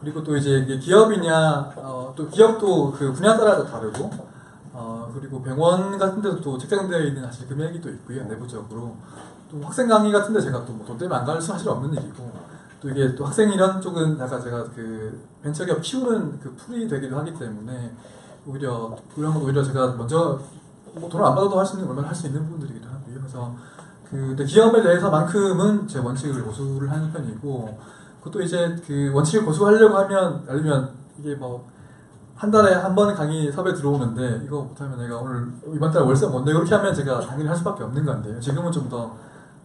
그리고 또 이제 이게 기업이냐 또 기업도 그 분야 따라 다르고 그리고 병원 같은 데도 또 책정되어 있는 사실 금액이 또 있고요. 내부적으로 또 학생 강의 같은 데 제가 또 뭐 돈 때문에 안 갈 수는 사실 없는 일이고 또 이게 또 학생 이런 쪽은 약간 제가 그 벤처기업 키우는 그 풀이 되기도 하기 때문에 오히려 그런 건 오히려 제가 먼저 뭐 돈을 안 받아도 할 수 있는 얼마나 할 수 있는 부분들이기도 하고요. 그래서 근데 기업에 대해서만큼은 제 원칙을 고수를 하는 편이고 그것도 이제 그 원칙을 고수하려고 하면 예를 들면 이게 뭐 한 달에 한 번 강의 섭외 들어오는데 이거 못하면 내가 오늘 이번 달 월세 못 내 그렇게 하면 제가 당연히 할 수밖에 없는 건데요. 지금은 좀 더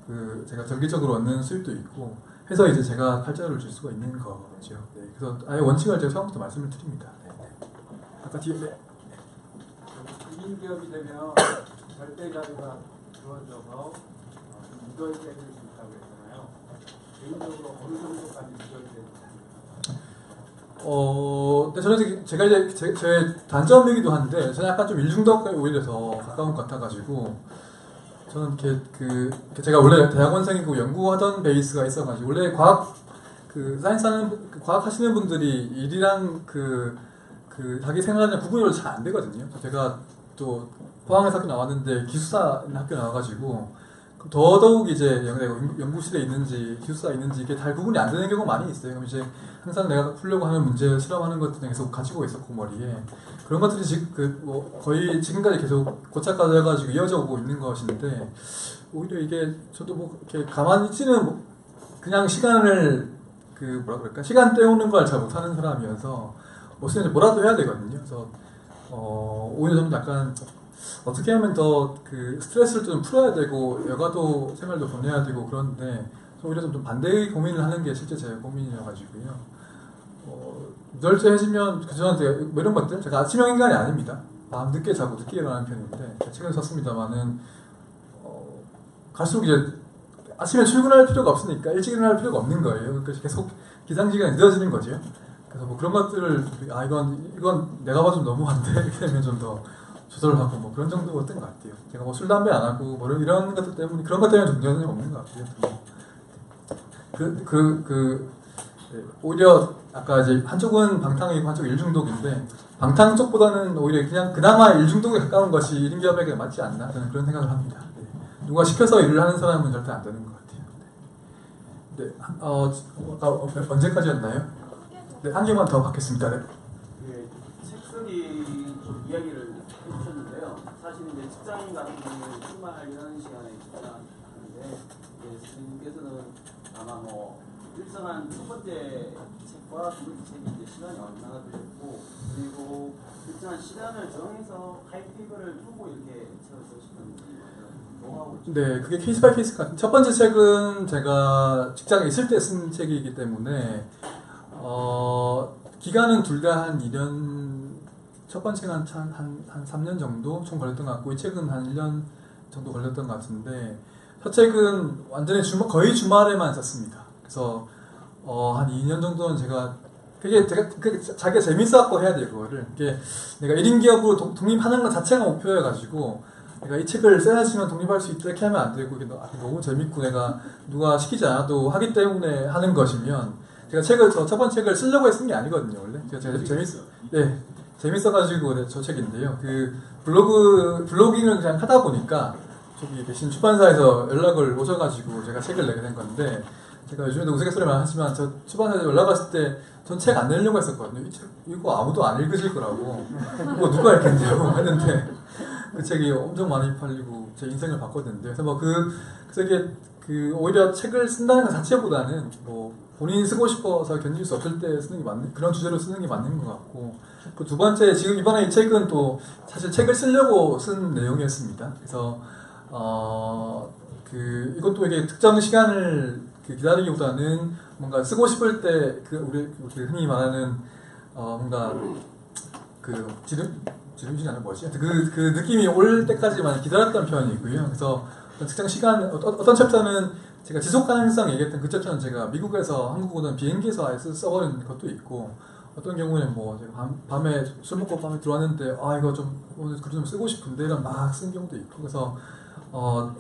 그 제가 정기적으로 얻는 수입도 있고 해서 이제 제가 팔자를 줄 수가 있는 거죠. 네. 그래서 아예 원칙을 제가 처음부터 말씀을 드립니다. 네. 아까 뒤에 네. 1인 기업이 되면 절대 자료가 주어져서 무결제될 수 있다고 했잖아요. 개인적으로 어느 정도까지 무결제될지. 근데 저는 제가 이제 제 단점이기도 한데 저는 약간 좀 일중독에 오히려 더 가까운 것 같아가지고 저는 제가 원래 대학원생이고 연구하던 베이스가 있어가지고 원래 과학 과학 하시는 분들이 일이랑 자기 생활이랑 구분이 잘 안 되거든요. 제가 또 포항에서 학교 나왔는데 기숙사 학교 나와가지고 더더욱 이제 연구실에 있는지 기숙사에 있는지 이게 잘 구분이 안 되는 경우가 많이 있어요. 그럼 이제 항상 내가 풀려고 하는 문제 실험하는 것들 계속 가지고 있었고 머리에 그런 것들이 지금 거의 지금까지 계속 고착화되어가지고 이어져 오고 있는 것인데 오히려 이게 저도 뭐 이렇게 가만히 있지는 그냥 시간을 시간 때우는 걸 잘 못하는 사람이어서 뭐라도 해야 되거든요. 그래서 오히려 좀 약간 어떻게 하면 더 그 스트레스를 좀 풀어야 되고 여가도 생활도 보내야 되고 그런데 오히려 좀 반대의 고민을 하는 게 실제 제 고민이어가지고요. 무절제해지면 저한테 뭐 이런 것들 제가 아침형 인간이 아닙니다. 밤 늦게 자고 늦게 일어나는 편인데 책을 썼습니다만은 갈수록 이제 아침에 출근할 필요가 없으니까 일찍 일어날 필요가 없는 거예요. 그러니까 계속 기상시간이 늦어지는 거죠. 그래서 뭐 그런 것들을 이건 내가 봐도 너무한데 이렇게 되면 좀 더 조절하고 뭐 그런 정도였던 것 같아요. 제가 뭐 술 담배 안 하고 뭐 이런 것들 때문에 그런 것 때문에 좀 문제는 없는 것 같아요. 오히려 아까 이제 한쪽은 방탕이고 한쪽은 일중독인데 방탕 쪽보다는 오히려 그냥 그나마 일중독에 가까운 것이 1인 기업에게 맞지 않나 저는 그런 생각을 합니다. 네. 누가 시켜서 일을 하는 사람은 절대 안 되는 것 같아요. 네, 언제까지였나요? 네, 한 개만 더 받겠습니다. 네. 예, 책 쓰기 좀 이야기를 해주셨는데요. 사실 이제 직장인 같은 경우는 주말이라는 시간에 직장하는데 선생님께서는 아마 뭐 일정한 첫 번째 책과 두 번째 책이 이제 시간이 얼마나 되셨고 그리고 일정한 시간을 정해서 하이픽을 두고 이렇게 책을 쓰시는지 네, 그게 케이스 바이 케이스 같은. 첫 번째 책은 제가 직장에 있을 때 쓴 책이기 때문에 기간은 둘 다 한 2년. 첫 번째는 한 3년 정도 총 걸렸던 것 같고 이 책은 한 1년 정도 걸렸던 것 같은데 첫 책은 완전히 거의 주말에만 썼습니다. 그래서 한 2년 정도는 제가 자기가 재밌어갖고 해야 돼요. 그거를 내가 1인 기업으로 독립하는 것 자체가 목표여가지고 내가 이 책을 써야지만 독립할 수 있다 이렇게 하면 안 되고 이게 너무 재밌고 내가 누가 시키지 않아도 하기 때문에 하는 것이면 제가 첫 번째 책을 쓰려고 쓴 게 아니거든요. 원래 제가 재밌어가지고 저 책인데요. 그 블로깅을 그냥 하다 보니까 저기 계신 출판사에서 연락을 오셔가지고 제가 책을 내게 된 건데 제가 요즘에도 우스갯소리만 하지만 저 출판사에 연락 왔을 때 전 책 안 내려고 했었거든요. 이 책 이거 아무도 안 읽으실 거라고 뭐 누가 읽겠냐고 했는데 그 책이 엄청 많이 팔리고 제 인생을 바꿨는데 그래서 뭐 오히려 책을 쓴다는 것 자체보다는 뭐 본인이 쓰고 싶어서 견딜 수 없을 때 쓰는 게 맞는 그런 주제로 쓰는 게 맞는 것 같고 그 두 번째 지금 이번에 이 책은 또 사실 책을 쓰려고 쓴 내용이었습니다. 그래서 이것도 이게 특정 시간을 기다리기보다는 뭔가 쓰고 싶을 때 우리 흔히 말하는 뭔가 지름신이 아니라 뭐지? 그 느낌이 올 때까지만 기다렸던 편이고요. 그래서 특정 시간 어떤 챕터는 제가 지속 가능성 얘기했던 그 챕터는 제가 미국에서 한국보다는 비행기에서 아예 써버린 것도 있고 어떤 경우에는 뭐 제가 밤에 술 먹고 밤에 들어왔는데 이거 좀 오늘 글 좀 쓰고 싶은데 이런 막 쓴 경우도 있고 그래서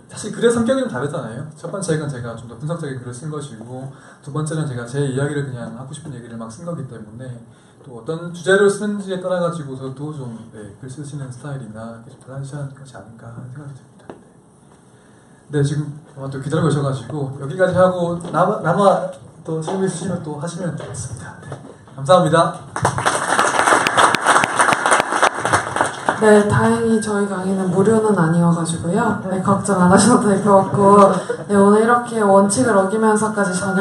사실 글의 성격이 좀 다르잖아요. 첫 번째 책은 제가 좀 더 분석적인 글을 쓴 것이고 두 번째는 제가 제 이야기를 그냥 하고 싶은 얘기를 막 쓴 거기 때문에 또 어떤 주제를 쓰는지에 따라 가지고서도 좀 글 쓰시는 스타일이나 좀 달라지는 것이 아닌가 하는 생각이 듭니다. 네, 지금 또 기다리고 계셔가지고 여기까지 하고 남아 또 질문 있으시면 또 하시면 되겠습니다. 네, 감사합니다. 네, 다행히 저희 강의는 무료는 아니어가지고요. 네, 걱정 안 하셔도 될 것 같고, 네, 오늘 이렇게 원칙을 어기면서까지 저녁